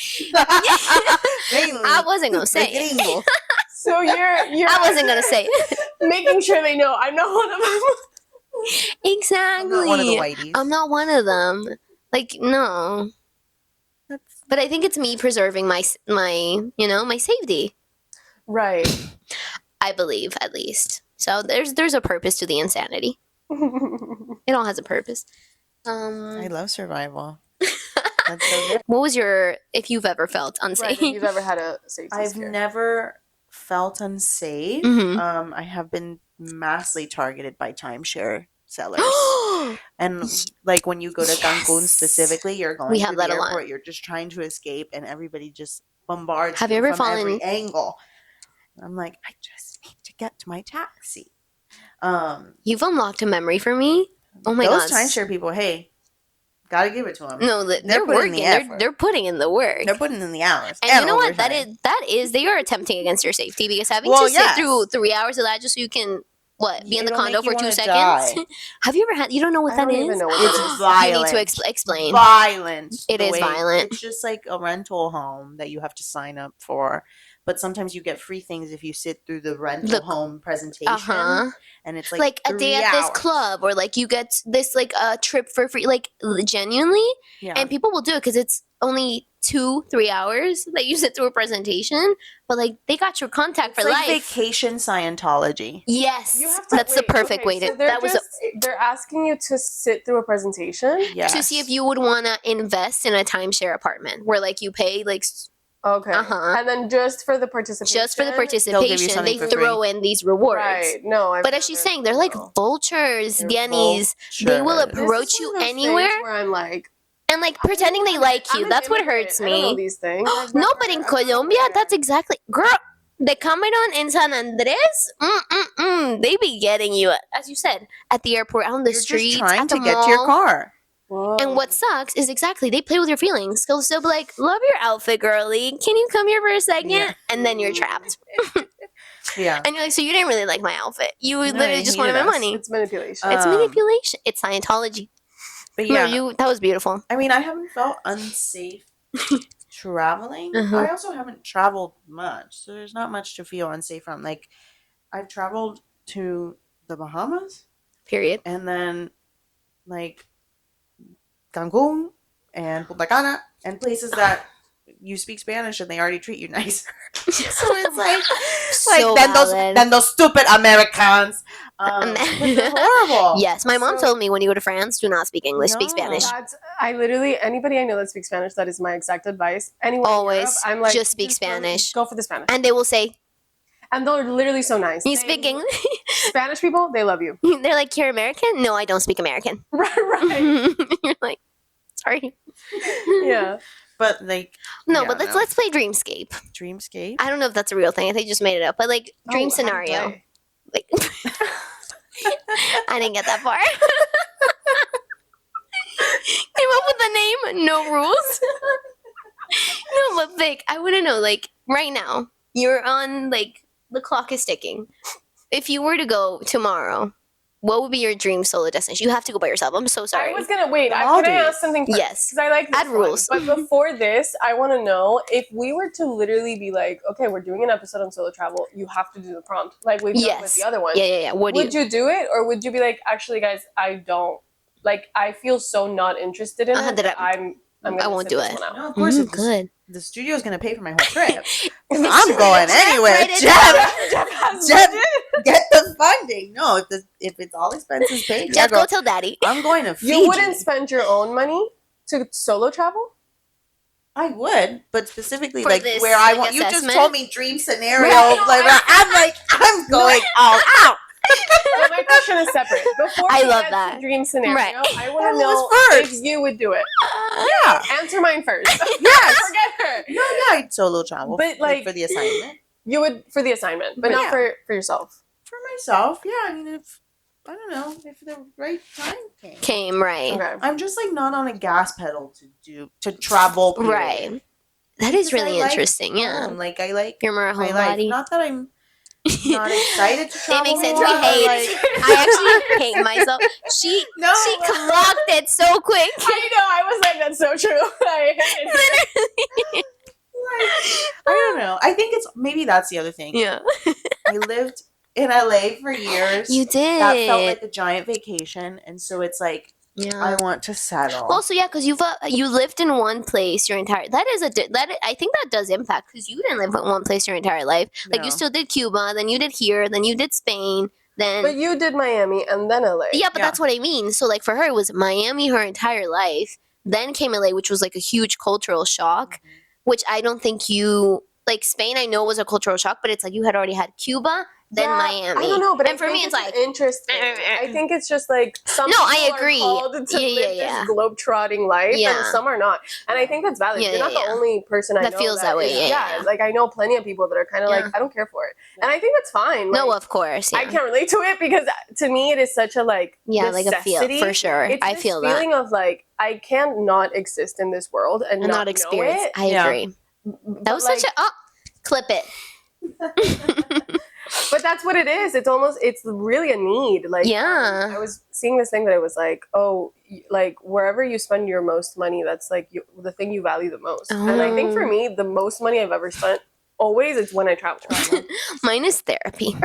Mainly I wasn't going to the say it. gringo. So you're I wasn't going to say it. making sure they know I'm not one of them. Exactly. I'm not one of the whiteys. I'm not one of them. Like, no. That's- But I think it's me preserving my safety. Right. I believe, at least. So there's a purpose to the insanity. It all has a purpose. I love survival. That's so good. What was if you've ever felt Right, unsafe? if you've ever had a safety I've scare. never felt unsafe. Mhm. I have been massively targeted by timeshare sellers. And like when you go to Cancun Yes. specifically, you're going We to have the that a lot. airport, you're just trying to escape, and everybody just bombards Have you ever from every fallen- angle. And I'm like, I just need to get to my taxi. You've unlocked a memory for me. Oh my those god. timeshare people, hey, gotta give it to them. No, they're putting in working. the They're, effort. they're putting in the work. They're putting in the hours. And you know what? overtime. That is they are attempting against your safety because having Well, to sit yes. through 3 hours of that just so you can be in the It'll condo make you for 2 wanna seconds. die. Have you ever had? You don't know what I that don't is? even know what It's that is. violent. You need to explain. Violent. It The is way- violent. It's just like a rental home that you have to sign up for. but sometimes you get free things if you sit through the rental home presentation. Uh-huh. And it's like Like a day at this club, or like you get this like a trip for free, like genuinely. Yeah. And people will do it because it's only 2-3 hours that you sit through a presentation, but like they got your contact it's for like life. Vacation Scientology. Yes, You have to, that's the perfect way to. So they're That was they're asking you to sit through a presentation. Yes. to see if you would want to invest in a timeshare apartment where like you pay like Okay. And then just for the participation. just for the They'll give you participation, something they for throw in these rewards. Right. No. But as she's saying, they're like vultures, They're Yennies. They will vultures. approach This is you one of those anywhere things where I'm like, and like pretending they like you. I'm an That's what immigrant. hurts I don't know me. these things. No, but in Colombia, that's exactly, girl. The Cameron in San Andres, they be getting you, as you said, at the airport, on the You're streets, just trying at the to get to your mall. car. Whoa. And what sucks is exactly they play with your feelings. They'll still be like, "Love your outfit, girly. Can you come here for a second?" Yeah. And then you're trapped. Yeah. And you're like, "So you didn't really like my outfit. You literally you just wanted my hated us. money." It's manipulation. It's manipulation. It's Scientology. But No, yeah, that was beautiful. I mean, I haven't felt unsafe traveling. Uh-huh. I also haven't traveled much, so there's not much to feel unsafe from. Like, I've traveled to the Bahamas, Period. and then like Cancun and Punta Cana, and places that you speak Spanish and they already treat you nicer. So it's like So then valid. those stupid Americans. They're horrible. Yes, my mom So- told me when you go to France, do not speak English, speak No. Spanish. I literally, anybody I know that speaks Spanish, that is my exact advice. Anyone Always, in Europe, I'm like, just speak Spanish. Go for the Spanish. And they will say, And they're literally so nice. "You speak English?" Spanish people, they love you. They're like, "You're American?" "No, I don't speak American." Right. You're like, "Sorry." Yeah. But like No, Yeah, but no. let's play Dreamscape. Dreamscape. I don't know if that's a real thing. I think they just made it up. But like dream Oh, how to scenario. play. Like I didn't get that far. Came up with a name, no rules. No, but Vic, I want to know, like, right now, you're on, like, the clock is ticking. If you were to go tomorrow, what would be your dream solo destination? You have to go by yourself. I'm so sorry. I was gonna wait. Can I Maldives. ask something first? Yes. Because I like this Add one. rules. But before this, I want to know if we were to literally be like, okay, we're doing an episode on solo travel. You have to do the prompt, like we've done with the other one. Yeah. What do Would you do it, or would you be like, actually, guys, I don't like. I feel so not interested in it. that I'm gonna I won't sit do this it. one out. No, of course, if good. the studio's gonna pay for my whole trip. I'm I'm going anywhere. Write it Jeff, down. get the funding. No, if it's all expenses paid, yeah, Jeff, go tell daddy. I'm going to Fiji. You wouldn't spend your own money to solo travel? I would, but specifically For like this, where I like, want. You just assessment? told me dream scenario. Right, no, I'm going all out. But my question is separate. Before I we love get that. to dream scenario, Right. I want to That know was if first. you would do it. Yeah. Answer mine first. Yes. Forget her. No, I'd solo travel, But, like- for the assignment. You would for the assignment, but Yeah. not for yourself. For myself, yeah. I mean, if I don't know if the right time came. Came, right. Okay. I'm just like not on a gas pedal to travel. Period. Right. That is Because really I like interesting, yeah. home. Like I like You're more a my homebody. life. Not that I'm not excited to travel. It makes sense. more, We but, hate like, I actually hate myself. She No. clocked it so quick. I know. I was like, that's so true. I hate it. like, I don't know. I think it's maybe that's the other thing. Yeah. I lived in LA for years. You did. That felt like a giant vacation, and so it's like yeah. I want to settle. Also, yeah, because you lived in one place your entire. That is I think that does impact because you didn't live in one place your entire life. Like No. you still did Cuba, then you did here, then you did Spain, then But you did Miami and then LA. yeah, but Yeah. that's what I mean. So like for her, it was Miami her entire life. Then came LA, which was like a huge cultural shock, which I don't think you like. Spain, I know was a cultural shock, but it's like you had already had Cuba, then Yeah, Miami. I don't know, but and for me, it's like interesting. I think it's just like some No, I people agree. are called to Yeah, live yeah. this globe-trotting life, Yeah. and some are not. And I think that's valid. Yeah, You're not yeah, the yeah. only person I That know feels that way, is- yeah. Like I know plenty of people that are kind of Yeah. like, I don't care for it, and I think that's fine. no, Like, of course, yeah. I can't relate to it because to me it is such a like Yeah, like a feel necessity. for sure. It's I this feel that. feeling of like I can't not exist in this world and And not not experience. know it. I Yeah. agree. That was such a clip it. But that's what it is. It's really a need. Like, Yeah. I was seeing this thing that it was like, like wherever you spend your most money, that's like the thing you value the most. And I think for Oh. me, the most money I've ever spent always, it's when I travel. Mine is therapy.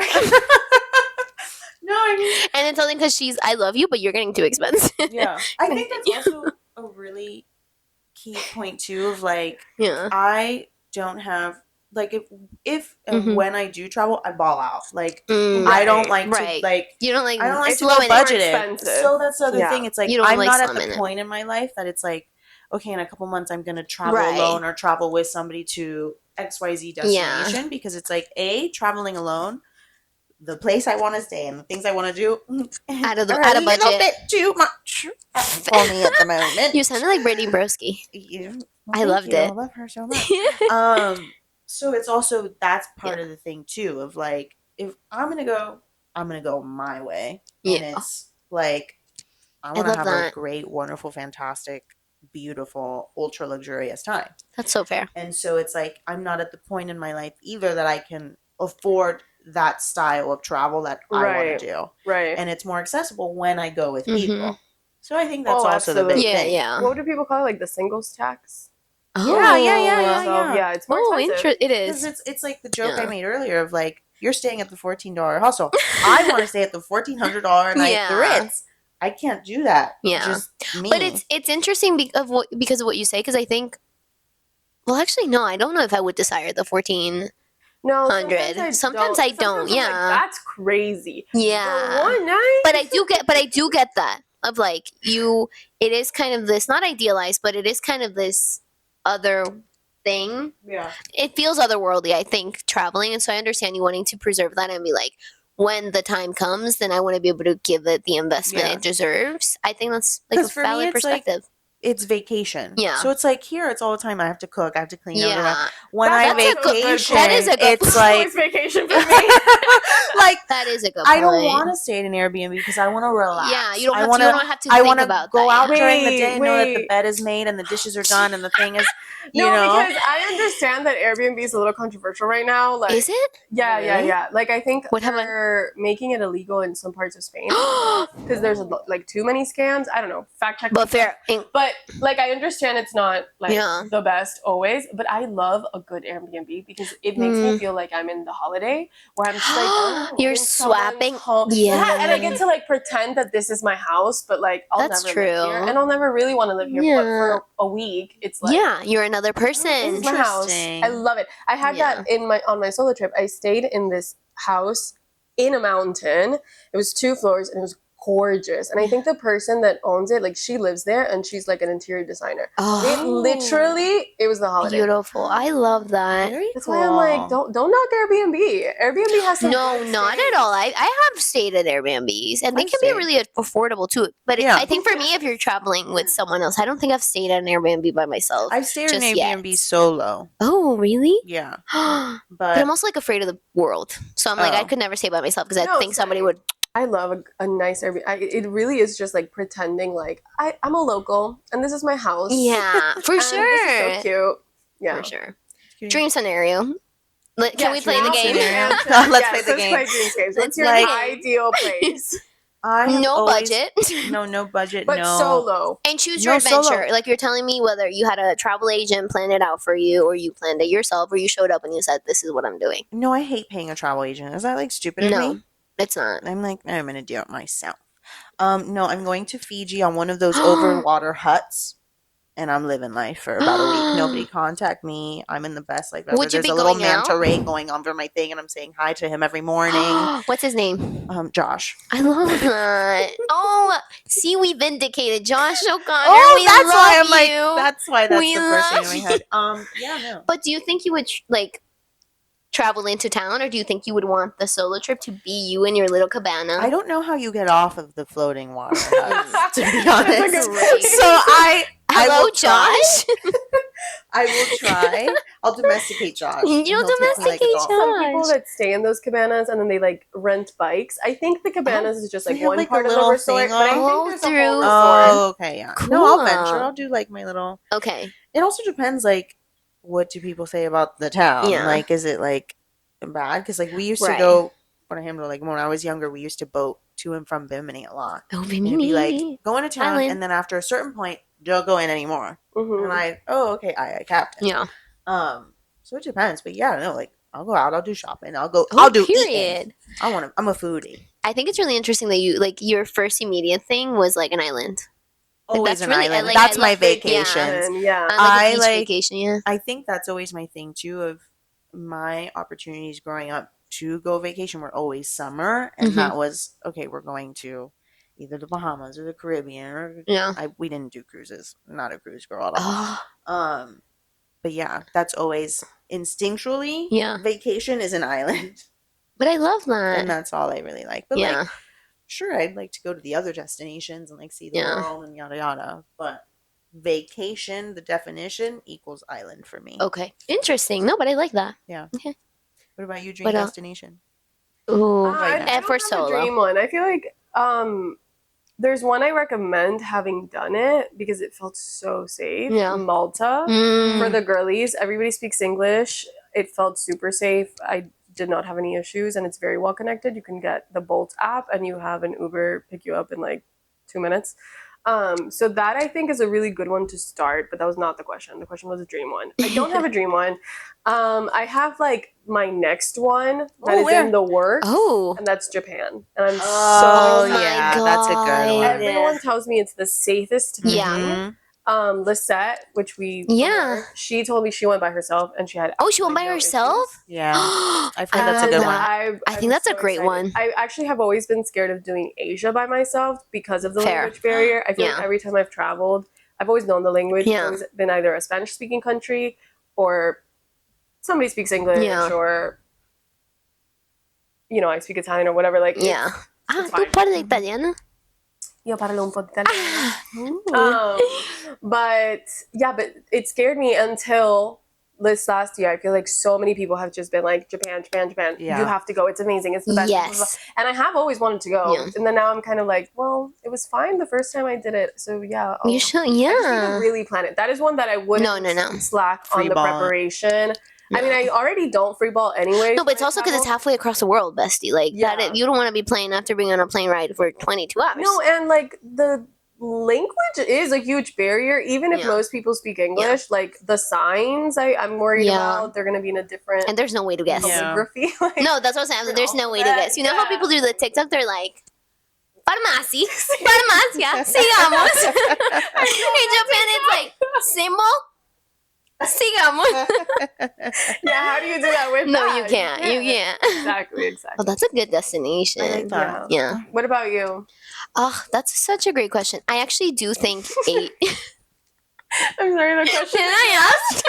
No, I mean, And it's only because I love you, but you're getting too expensive. yeah. I think that's also a really key point too of like, Yeah. I don't have like if and Mhm. when I do travel, I ball out. Like Mm, I don't like right. to like You don't like. I don't like It's to go more budgeted. expensive. So that's the other Yeah. thing. It's like You don't I'm like not at the slumming it. point in my life that it's like, okay, in a couple months I'm gonna travel Right. alone or travel with somebody to XYZ destination because it's like traveling alone, the place I want to stay and the things I want to do Out of are a little budget. bit too much for me at the moment. You sounded like Brittany Broski. Yeah. I Thank loved you. it. I love her so much. So it's also that's part of the thing too of like if I'm gonna go my way, and Yeah. it's like I want to love have a that. great, wonderful, fantastic, beautiful, ultra luxurious time. That's so fair. And so it's like I'm not at the point in my life either that I can afford that style of travel that I want Right. to do, Right. and it's more accessible when I go with Mhm. people. So I think that's Oh, also the big absolutely. Yeah, thing. yeah. What do people call it? Like the singles tax? Yeah, yeah, Oh. So yeah, it's more Oh, expensive. it Because is. it's like the joke I Yeah. made earlier of like you're staying at the $14 hostel. I want to stay at the $1,400 a night Yeah. the Ritz. I can't do that. Yeah. Just me. But it's interesting because of what you say. Because I think, well, actually, no, I don't know if I would desire the 14. No, 100. Sometimes I don't, Sometimes I'm yeah. like, that's crazy. Yeah. For one night. But I do get that of like it is kind of this, not idealized, but it is kind of this other thing. Yeah. It feels otherworldly, I think, traveling, and so I understand you wanting to preserve that and be like, when the time comes, then I want to be able to give it the investment Yeah. it deserves. I think that's like a 'Cause for me, valid it's like- perspective. It's vacation. Yeah. So it's like here, it's all the time. I have to cook. I have to clean. Yeah. When I That's a good vacation, point. That is a good it's point. like Always vacation for me. like That is a good I don't point. want to stay at an Airbnb because I want to relax. Yeah, you don't I have wanna, to. You don't have to I think want to about go that. out yeah. during the day and know that the Wait. bed is made and the dishes are done and the thing is, you No, know. because I understand that Airbnb is a little controversial right now. Like, Is it? yeah, Really? yeah. Like, I think What happened? they're making it illegal in some parts of Spain because there's like too many scams. I don't know. Fact check. But fair. But like, I understand it's not like Yeah. the best always, but I love a good Airbnb because it makes me feel like I'm in the holiday where I'm just like, oh, I'm You're in someone's swapping. home. Yeah. And I get to like pretend that this is my house, but like I'll That's never live here, true. and I'll never really want to live here. But Yeah. for a week, it's like Yeah, you're another this person. is my house. Interesting. I love it. I had that on my solo trip. I stayed in this house in a mountain. It was 2 floors and it was gorgeous. And I think the person that owns it, like she lives there and she's like an interior designer. Oh, It was the holiday. beautiful. I love that. Very That's cool. why I'm like, don't knock Airbnb. Airbnb has some No, good not stays. at all. I have stayed at Airbnbs, and they I've can be stayed. really affordable too. But Yeah. I think for me, if you're traveling with someone else, I don't think I've stayed at an Airbnb by myself. I've stayed in just Airbnb yet. solo. Oh, really? Yeah. But But I'm also like afraid of the world, so I'm like I Oh. could never stay by myself because I No, think somebody same. would. I love a nice Airbnb. It really is just like pretending like I'm a local and this is my house. Yeah, for and sure. This is so cute. Yeah. For sure. Dream scenario. Can Yes, we play the now game? you answer- Let's play the Let's game. play dreamscapes. Let's What's your play the game. ideal place? I have No always- budget. No budget. But no. solo. And choose No your adventure. solo. Like you're telling me whether you had a travel agent plan it out for you, or you planned it yourself, or you showed up and you said, "This is what I'm doing." No, I hate paying a travel agent. Is that like stupid of No, me? it's not. I'm like, I'm gonna do it myself. No, I'm going to Fiji on one of those overwater huts, and I'm living life for about a week. Nobody contact me. I'm in the best life ever. Would you There's be a little going out? manta ray going on for my thing, and I'm saying hi to him every morning. What's his name? Josh. I love that. Oh, see, we vindicated Josh O'Connor. Oh, we that's love why I'm you. like. That's why that's We the first thing in love my head. Yeah, no. But do you think you would like travel into town, or do you think you would want the solo trip to be you in your little cabana? I don't know how you get off of the floating water huts, to be That's a honest. good point. So I Hello, will try. Josh. I will try. I'll domesticate Josh. You'll and he'll take me like a domesticate dog. Josh. Some people that stay in those cabanas and then they like rent bikes. I think the cabanas is just so like you have, one like, a part of the little resort, thing but I on? think there's a whole Oh, resort. Oh, okay, yeah. No, I'll venture. Cool. I'll do like my little. Okay. It also depends, like, what do people say about the town? Yeah. Like, is it like bad? Because like we used to Right. go. Like when I was younger, we used to boat to and from Bimini a lot. Oh, And it'd be like go into town, Island. and then after a certain point, don't go in anymore. Mhm. And I, okay, aye, captain. Yeah. So it depends, but yeah, no, like I'll go out, I'll do shopping, I'll do eating. Period. I'm a foodie. I think it's really interesting that you like your first immediate thing was like an island. Like, Always that's an really island. like That's I my love vacations. Yeah. I like a I beach like- vacation. Yeah. I think that's always my thing too. Of my opportunities growing up to go vacation were always summer, and Mhm. that was okay. We're going to either the Bahamas or the Caribbean, or Yeah. we didn't do cruises. I'm not a cruise girl at all. Oh, But yeah, that's always instinctually. Yeah. Vacation is an island, but I love that. and that's all I really like. But Yeah. like, sure, I'd like to go to the other destinations and like see the Yeah. world and yada yada. But vacation, the definition equals island for me. Okay. Interesting. No, but I like that. What about you, dream But, destination? Ooh. Right now. I And for don't have a solo. dream one. I feel like there's one I recommend having done it because it felt so safe. Yeah. Malta. Mm. For the girlies, everybody speaks English. It felt super safe. I did not have any issues, and it's very well connected. You can get the Bolt app, and you have an Uber pick you up in like 2 minutes. So that I think is a really good one to start, but that was not the question. The question was a dream one. I don't have a dream one. I have like my next one that is where? in the works, Oh. and that's Japan. And I'm Oh, so my yeah, that's a good God. one. everyone tells me it's the safest to be. Yeah. Mhm. Lisette, which we Yeah. she told me she went by herself and she had Oh, she went by absolutely no herself? issues. Yeah, I've heard I that's a love good that. one. I think that's a great one. I actually have always been scared of doing Asia by myself because of the Fair. language barrier. I feel Yeah. like every time I've traveled, I've always known the language. Yeah. It's always been either a Spanish-speaking country or somebody speaks English Yeah. or I speak Italian or whatever. Like Yeah. it's ¿Tú fine. parles italiano? Io parlo un po' di italiano. Ooh. But it scared me until this last year. I feel like so many people have just been like, Japan. Yeah. You have to go. It's amazing. It's the best. Yes. And I have always wanted to go. Yeah. And then now I'm kind of like, well, it was fine the first time I did it. So yeah. You should, I just need to yeah. really plan it. That is one that I wouldn't No. slack on Free the ball. preparation. I mean, I already don't free ball anyway. No, but it's also because it's halfway across the world, bestie. Like Yeah. you don't want to be playing after being on a plane ride for 22 hours. No, and like the language is a huge barrier. Even if Yeah. most people speak English, like the signs, I'm worried Yeah. about. They're going to be in a different And there's no way to guess. Yeah. calligraphy. Like, No, that's what I'm saying. There's no way to guess. You know how Yeah. people do the TikTok? They're like, farmacia, sigamos. In Japan, it's like, symbol, sigamos. yeah, how do you do that with No, that? you can't. You can't. Exactly. Well, that's a good destination. I like that. Yeah. What about you? Oh, that's such a great question. I actually do think I'm sorry, the question. Can I ask?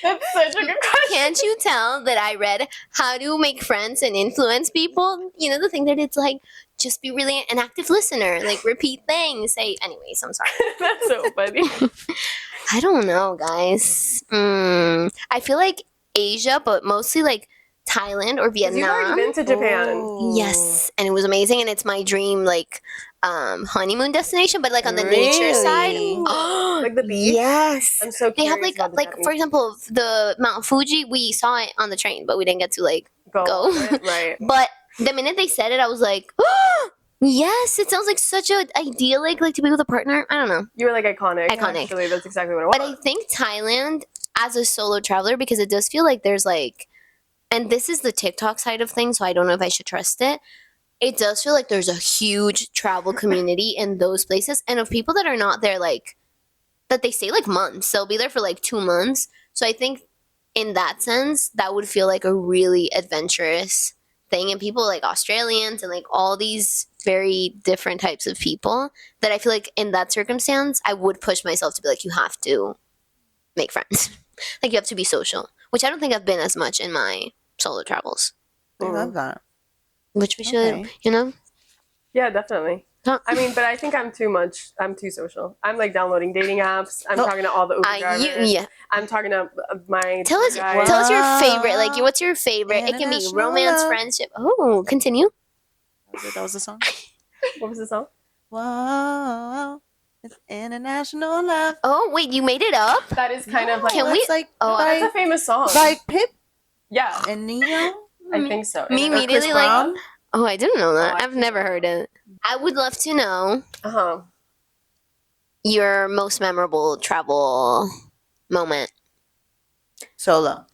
That's such a good question. Can't you tell that I read How to Make Friends and Influence People? You know, the thing that it's like, just be really an active listener, like repeat things. Say, anyways, I'm sorry. That's so funny. I don't know, guys. I feel like Asia, but mostly like Thailand or 'Cause you've already Vietnam. been to Japan. Oh. Yes, and it was amazing, and it's my dream like honeymoon destination, but like on the nature side. Really? Like the beach? Yes. I'm so They curious have about the like Japanese for example, the Mount Fuji. We saw it on the train, but we didn't get to like go. go. on it, right. But the minute they said it, I was like, yes, it sounds like such an idyllic, like to be with a partner. I don't know. You were like iconic. Iconic. Actually, that's exactly what it was. But I think Thailand as a solo traveler, because it does feel like there's like, and this is the TikTok side of things, so I don't know if I should trust it. It does feel like there's a huge travel community in those places, and of people that are not there, like, that they stay like months. They'll be there for like 2 months. So I think in that sense, that would feel like a really adventurous thing. And people like Australians and like all these very different types of people that I feel like in that circumstance, I would push myself to be like, you have to make friends. Like you have to be social, which I don't think I've been as much in my solo travels, I love that. which we should, Okay. you know? Yeah, definitely. Huh. I mean, but I think I'm too social. I'm like downloading dating apps. I'm talking to all the Uber drivers. Yeah. I'm talking to my Tell us guys. your favorite. Like, what's your favorite? It can be International romance, love. friendship. Oh, continue. That was the song. What was the song? Whoa, it's international love. Oh, wait, you made it up? That is kind of like Can we- That's like Oh, that's a by, famous song. by Pip Yeah, and Neo. I think so. Me Or Chris immediately like, Brown. oh, I didn't know that. Oh, I I've never heard it. I would love to know Uh-huh. your most memorable travel moment. Solo.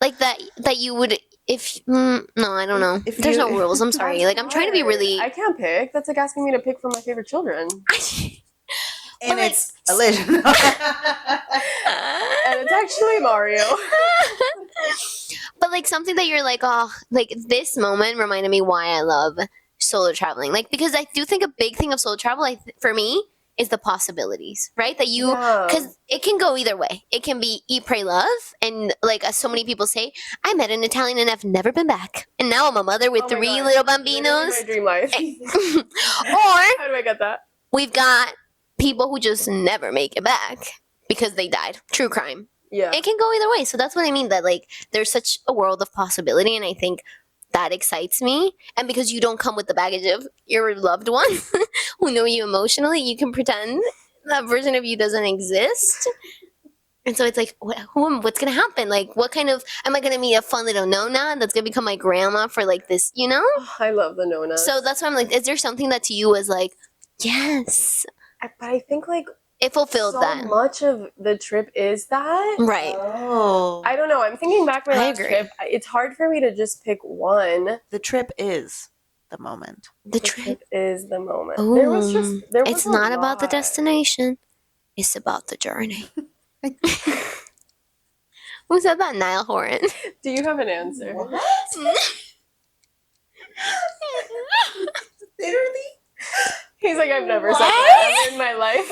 Like that you would if no, I don't know. If There's you- no rules. I'm sorry. That's Like I'm trying to be hard. really. I can't pick. That's like asking me to pick from my favorite children. And like, it's a legend. And it's actually Mario. But like something that you're like, oh, like this moment reminded me why I love solo traveling. Like because I do think a big thing of solo travel, for me, is the possibilities, right? That you, because it can go either way. It can be eat, pray, love, and like as so many people say, I met an Italian and I've never been back, and now I'm a mother with Oh my 3 God. little Literally bambinos. my dream life. Or How do I get that? we've got people who just never make it back because they died. True crime. Yeah. It can go either way. So that's what I mean, that like there's such a world of possibility, and I think that excites me. And because you don't come with the baggage of your loved one who know you emotionally, you can pretend that version of you doesn't exist. And so it's like, what's gonna happen? Like, what kind of, am I gonna meet a fun little nona that's gonna become my grandma for like this, you know? I love the Nona. So that's why I'm like, is there something that to you was like, yes, But I think like it fulfilled so that, much of the trip is that. right? Oh. I don't know. I'm thinking back to my I last agree. trip. It's hard for me to just pick one. The trip is the moment. The The trip. is the moment. Ooh, There was it's a not about the lot. destination. It's about the journey. Who said that? Niall Horan. Do you have an answer? Literally? He's like, I've never said that ever in my life.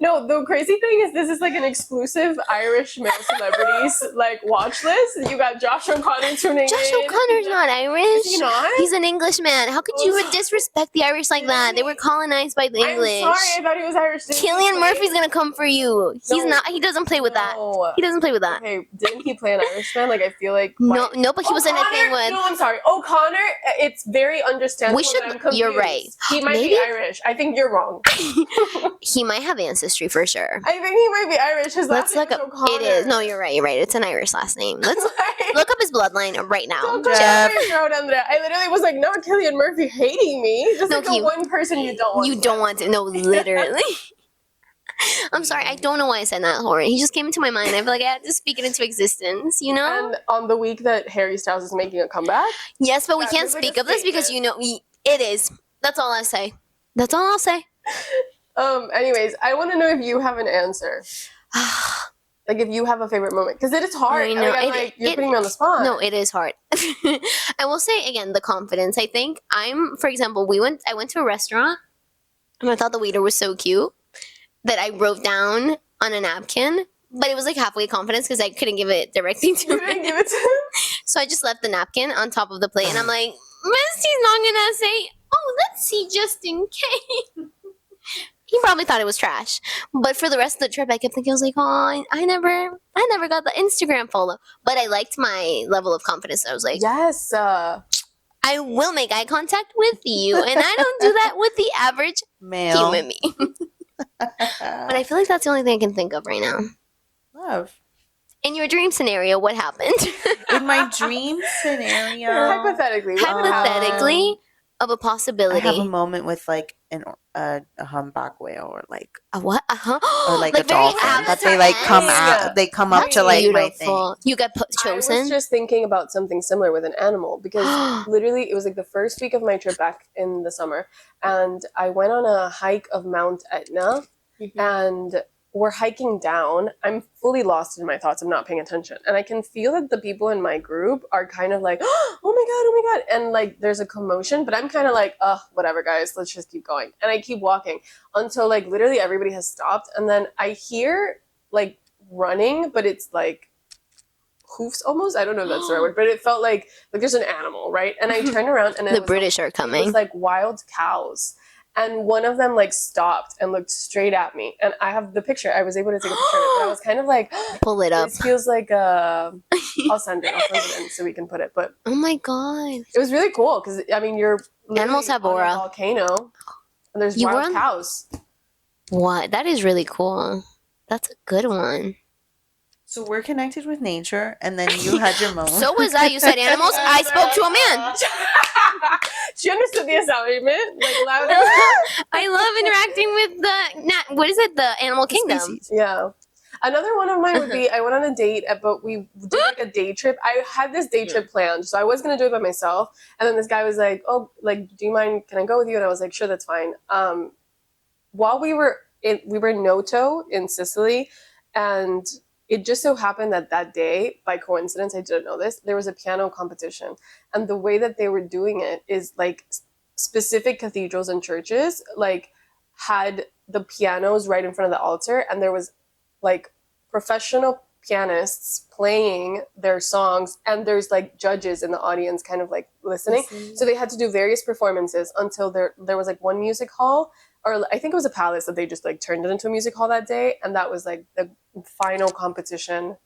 No, the crazy thing is this is like an exclusive Irish male celebrities like watch list. You got Josh O'Connor tuning Josh in. O'Connor's not Irish. Is he not? He's an Englishman. How could you disrespect the Irish like that? They were colonized by the English. I'm sorry, I thought he was Irish. Didn't he Killian play- Murphy's gonna come for you. He's No. not. He doesn't play with that. No. He doesn't play with that. Okay, didn't he play an Irishman? Like I feel like No, but he was in a thing O'Connor? with. No, I'm sorry. O'Connor, it's very understandable. We should- that I'm confused. you're right. He might Maybe? be Irish. I think you're wrong. He might have ancestry for sure. I think he might be Irish. His Let's last look name up. is O'Connor. It is. No, you're right. You're right. It's an Irish last name. Let's look up his bloodline right now. Don't go Jeff. down your throat, Andrea. I literally was like, not Killian Murphy hating me. Just No, like the one person you don't want. You don't want to. No, literally. I'm sorry. I don't know why I said Niall Horan. He just came into my mind. I feel like I had to speak it into existence. You know? And on the week that Harry Styles is making a comeback, Yes, but we that can't feels like speak a of this because statement. it is. That's all I say. That's all I'll say. Anyways, I want to know if you have an answer. Like if you have a favorite moment, because it is hard. I know. You're putting me on the spot. No, it is hard. I will say again, the confidence. I think for example, I went to a restaurant and I thought the waiter was so cute that I wrote down on a napkin, but it was like halfway confidence because I couldn't give it directly to You didn't him. give it to him. So I just left the napkin on top of the plate and I'm like, Misty's not gonna say, oh, let's see just in case. He probably thought it was trash. But for the rest of the trip, I kept thinking, I was like, oh, I never got the Instagram follow. But I liked my level of confidence. I was like, Yes. I will make eye contact with you. And I don't do that with the average Male. human being. But I feel like that's the only thing I can think of right now. Love. In your dream scenario, what happened? In my dream scenario, Hypothetically. what would happen? Hypothetically, of a I possibility. have a moment with like a humpback whale or like A what? or like, a very dolphin that they like come abstract. out. They come up to like my thing. Beautiful. You got I chosen. was just thinking about something similar with an animal because literally it was like the first week of my trip back in the summer, and I went on a hike of Mount Etna, and we're hiking down. I'm fully lost in my thoughts. I'm not paying attention, and I can feel that the people in my group are kind of like, oh my god, and like there's a commotion, but I'm kind of like, whatever, guys, let's just keep going, and I keep walking until like literally everybody has stopped, and then I hear like running, but it's like hoofs almost. I don't know if that's the right word, but it felt like there's an animal, right? And I turned around and The British are it coming. was like wild cows. And one of them like stopped and looked straight at me. And I have the picture. I was able to take a picture of it. But I was kind of like, Pull it up. this feels like I'll send it in so we can put it. But Oh my god. it was really cool because, I mean, you're literally Animals have on aura. a volcano. And there's You were wild on- cows. What? That is really cool. That's a good one. So we're connected with nature, and then you had your moment. So was I. You said animals. I spoke to a man. She understood the assignment. Like louder. I love interacting with the what is it? The animal kingdom. Species. Yeah. Another one of mine would be I went on a date, but we did like a day trip. I had this day trip planned, so I was gonna do it by myself. And then this guy was like, "Oh, like, do you mind? Can I go with you?" And I was like, "Sure, that's fine." While we were in Noto in Sicily, and it just so happened that that day, by coincidence, I didn't know this, there was a piano competition, and the way that they were doing it is like specific cathedrals and churches like had the pianos right in front of the altar, and there was like professional pianists playing their songs, and there's like judges in the audience kind of like listening. So they had to do various performances until there was like one music hall, or I think it was a palace that they just like turned it into a music hall that day, and that was like the final competition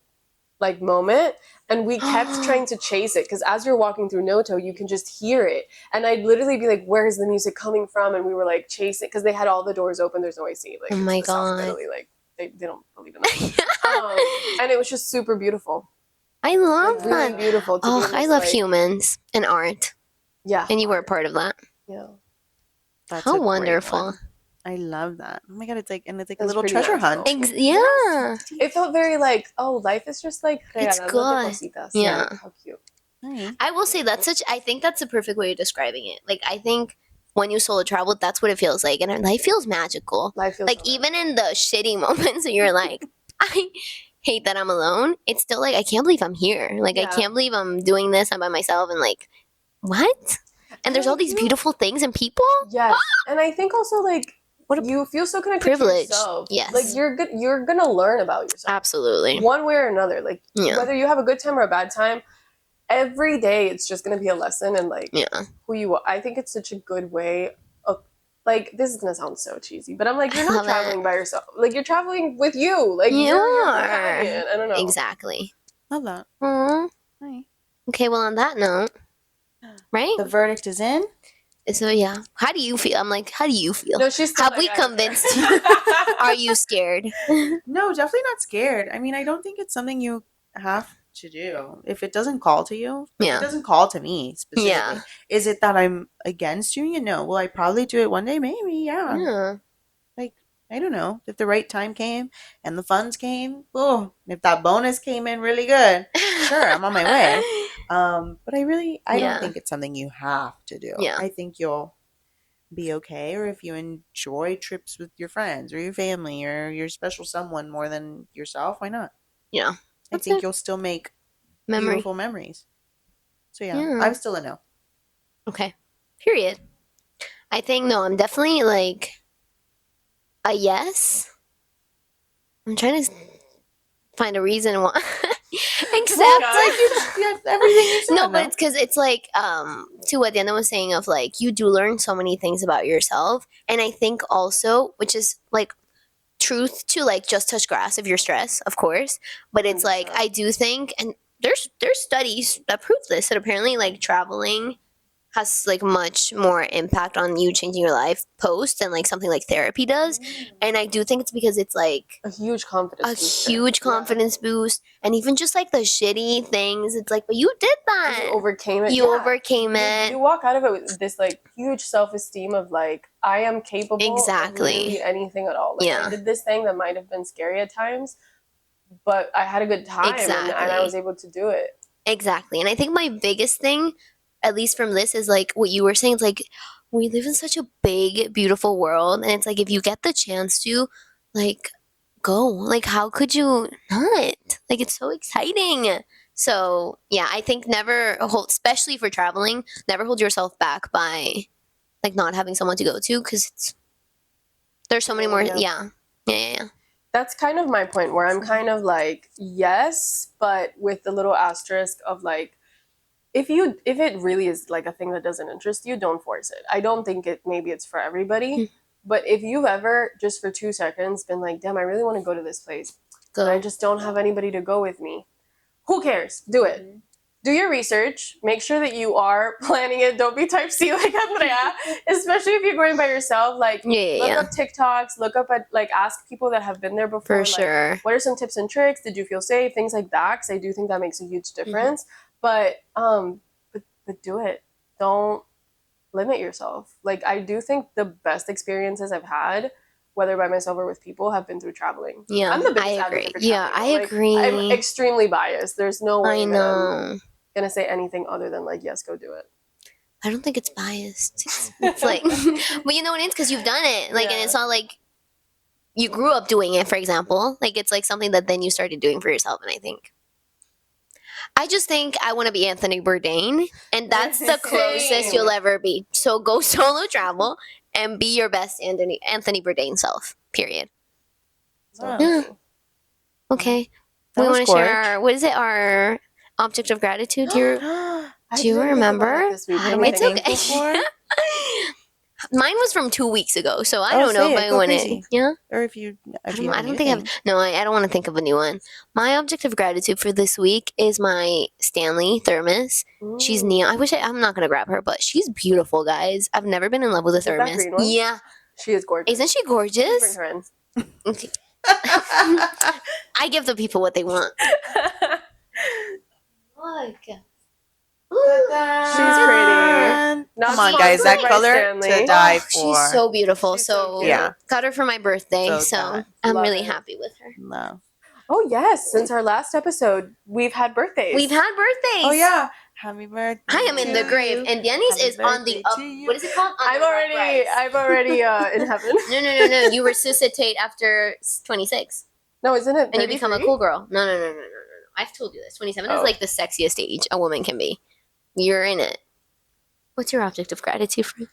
like moment. And we kept trying to chase it because as you're walking through Noto, you can just hear it, and I'd literally be like, where is the music coming from? And we were like chasing because they had all the doors open, there's no AC, like Oh it's my the south of God. Italy, like they don't believe in that. And it was just super beautiful, I love really that. beautiful to be Oh, in I this, love like, humans and art. yeah, And you were a part of that. yeah. That's How a great wonderful. one. I love that. Oh my god, it's like a It was little pretty treasure magical. hunt. Yeah. It felt very like, oh, life is just like It's regalándote good. cositas. Yeah. Like, how cute. Nice. I will say I think that's the perfect way of describing it. Like, I think when you solo travel, that's what it feels like. And life feels magical. Life feels Like, so even in the shitty moments where you're like, I hate that I'm alone, it's still like, I can't believe I'm here. Like, I Yeah. can't believe I'm doing this. I'm by myself. And like, what? And there's all these beautiful things and people. Yes, and I think also like What a you feel so connected privilege. to yourself. Yes. Like you're gonna learn about yourself Absolutely. one way or another. Like Yeah. whether you have a good time or a bad time, every day it's just gonna be a lesson and like Yeah. who you are. I think it's such a good way of like this is gonna sound so cheesy, but I'm like you're I not love traveling by yourself. Like you're traveling with you. Like You you're your are. companion. I don't know. Exactly. Love that. Aw. Nice. Okay, well, on that note, right? The verdict is in. So, yeah. How do you feel? I'm like, how do you feel? No, she's still Have like, we I don't care. convinced you? Are you scared? No, definitely not scared. I mean, I don't think it's something you have to do. If it doesn't call to you, like, Yeah. it doesn't call to me specifically. Yeah. Is it that I'm against doing it? No. Will I probably do it one day? Maybe, yeah. Yeah. Like, I don't know. If the right time came and the funds came, oh, if that bonus came in really good, sure, I'm on my way. But I Yeah. don't think it's something you have to do. Yeah. I think you'll be okay, or if you enjoy trips with your friends or your family or your special someone more than yourself, why not? Yeah. I That's think it. you'll still make Memory. beautiful memories. So yeah, Yeah. I'm still a no. Okay. Period. I think, no, I'm definitely like a yes. I'm trying to find a reason why. Except, Yeah, everything you said. no, but it's because it's like to what Diana was saying of like you do learn so many things about yourself, and I think also, which is like truth to like just touch grass if you're stressed, of course, but it's like 100%. I do think, and there's studies that prove this, that apparently like traveling has like much more impact on you changing your life post than like something like therapy does. And I do think it's because it's like A huge confidence a booster. huge confidence boost, and even just like the shitty things, it's like, but you did Yeah. that. You overcame it. You Yeah. overcame it. You walk out of it with this like huge self-esteem of like I am capable Exactly. of literally anything at all. Like Yeah. I did this thing that might have been scary at times, but I had a good time and I Exactly. was able to do it. Exactly. And I think my biggest thing, at least from this, is like what you were saying. It's like we live in such a big, beautiful world. And it's like if you get the chance to, like, go. Like, how could you not? Like, it's so exciting. So, yeah, I think never hold, especially for traveling, never hold yourself back by, like, not having someone to go to because there's so many more. Yeah. Yeah. That's kind of my point where I'm kind of like yes, but with the little asterisk of like if it really is like a thing that doesn't interest you, don't force it. I don't think maybe it's for everybody. But if you've ever just for 2 seconds been like, damn, I really want to go to this place, Go. but I just don't have anybody to go with me. Who cares? Do it. Do your research. Make sure that you are planning it. Don't be type C like Andrea, especially if you're going by yourself. Like, look up TikToks, look up at, like, ask people that have been there before. For like, sure. what are some tips and tricks? Did you feel safe? Things like that, because I do think that makes a huge difference. But do it. Don't limit yourself. Like, I do think the best experiences I've had whether by myself or with people, have been through traveling. Yeah, I'm the biggest I agree. advocate for Yeah, traveling. I Like, agree. I'm extremely biased. There's no way I that I'm know. gonna say anything other than like, yes, go do it. I don't think it's biased. It's like, but you know what it is because you've done it. Like, and Yeah. it's not like you grew up doing it. For example, like it's like something that then you started doing for yourself. And I just think I want to be Anthony Bourdain, and that's the closest Same. you'll ever be. So go solo travel and be your best Anthony Bourdain self. Period. So Wow. Yeah. funny. Okay. That We was want to share gorge. our what is it? Our object of gratitude. Your I Do you didn't think about remember? it this week. What am Let I me It's think. thankful okay. for? Mine was from 2 weeks ago, so I Oh, don't know say if it. I Go want crazy. it. Yeah. Or if you I have don't a new think thing. I don't want to think of a new one. My object of gratitude for this week is my Stanley thermos. She's neon. I'm not gonna grab her, but she's beautiful, guys. I've never been in love with a Is it that thermos. green one? Yeah, She is gorgeous. isn't she Please bring gorgeous? her in. Okay. I give the people what they want. Look. She's pretty. Not Come on, guys. sponsored That by color Stanley. to die for. She's so beautiful. She's so So cute. Yeah. got her for my birthday. So So that. I'm Love really it. happy with her. No. Oh yes, since our last episode, we've had birthdays. We've had birthdays. Oh yeah. Happy birthday. I am in the to grave, you. and Denny's Happy is on the birthday up. to you. What is it called? On I'm the already in heaven. No. You resuscitate after 26, No, isn't it? and you become a 33? cool girl. No. I've told you this. 27 is Oh. like the sexiest age a woman can be. You're in it. What's your object of gratitude for?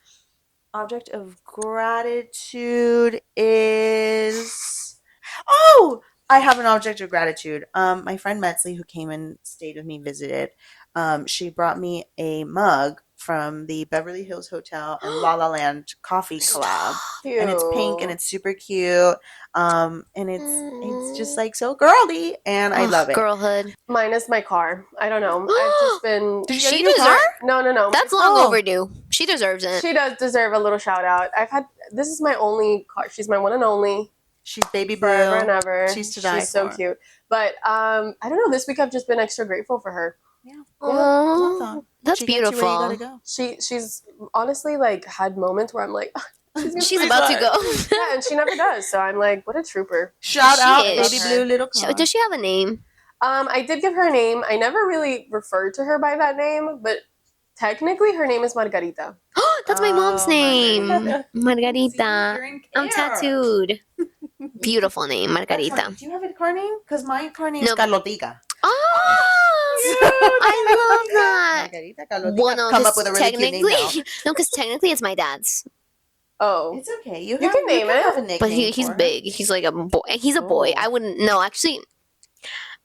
Object of gratitude is. Oh, I have an object of gratitude. My friend Metzley, who came and stayed with me, visited. She brought me a mug from the Beverly Hills Hotel and La La Land coffee collab, Cute. and it's pink and it's super cute. And it's just like so girly, and I love it. Girlhood. Minus my car. I don't know. I've just been. Did you get She a new car? No. That's long Oh. overdue. She deserves it. She does deserve a little shout out. This is my only car. She's my one and only. She's baby Forever blue. and ever. She's to die She's so for. cute. But I don't know. This week I've just been extra grateful for her. Aw, Love that. that's She gets you where you gotta beautiful. go. She's honestly like had moments where I'm like, She's about to go. yeah, and she never does. So I'm like, what a trooper. Shout She out, is. baby blue little car. Does she have a name? I did give her a name. I never really referred to her by that name, but technically her name is Margarita. That's my mom's Oh, name. Margarita. Margarita. I'm tattooed. Beautiful name, Margarita. Do you have a car name? Because my car name No. is Carlotica. Oh, I love that. Margarita, Carlotica. Well, no, Come 'cause up with a really cute name technically, now. no, because technically it's my dad's, Oh. It's okay. You can name it. Have a nickname but he's for her. big. He's like a boy. He's a boy. Oh. I wouldn't. No, actually,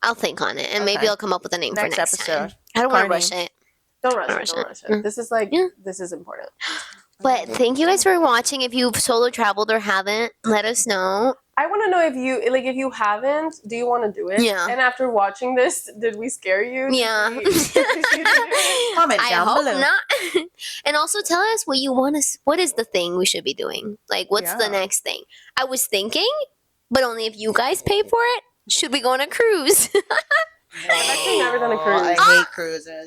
I'll think on it, and maybe Okay. I'll come up with a name Next for next episode. time. I don't want Car to rush name. it. Don't rush Don't it. rush Don't it. rush it. This is like Yeah. this is important. But thank you guys for watching. If you've solo traveled or haven't, let us know. I want to know if you haven't, do you want to do it? Yeah. And after watching this, did we scare you? Yeah. Did we- Comment I down hope below. not. And also tell us what you want to. What is the thing we should be doing? Like, what's the Yeah. next thing? I was thinking, but only if you guys pay for it. Should we go on a cruise? I've actually never done a cruise. I hate cruises.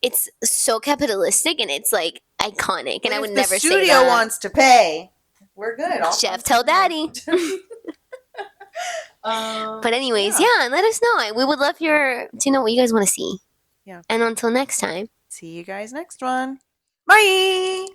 it's so capitalistic and it's like iconic, and But I would if never the say studio that. wants to pay, we're good. Chef, tell daddy. But anyways, yeah, and let us know. We would love to know what you guys want to see. Yeah. And until next time. See you guys next one. Bye.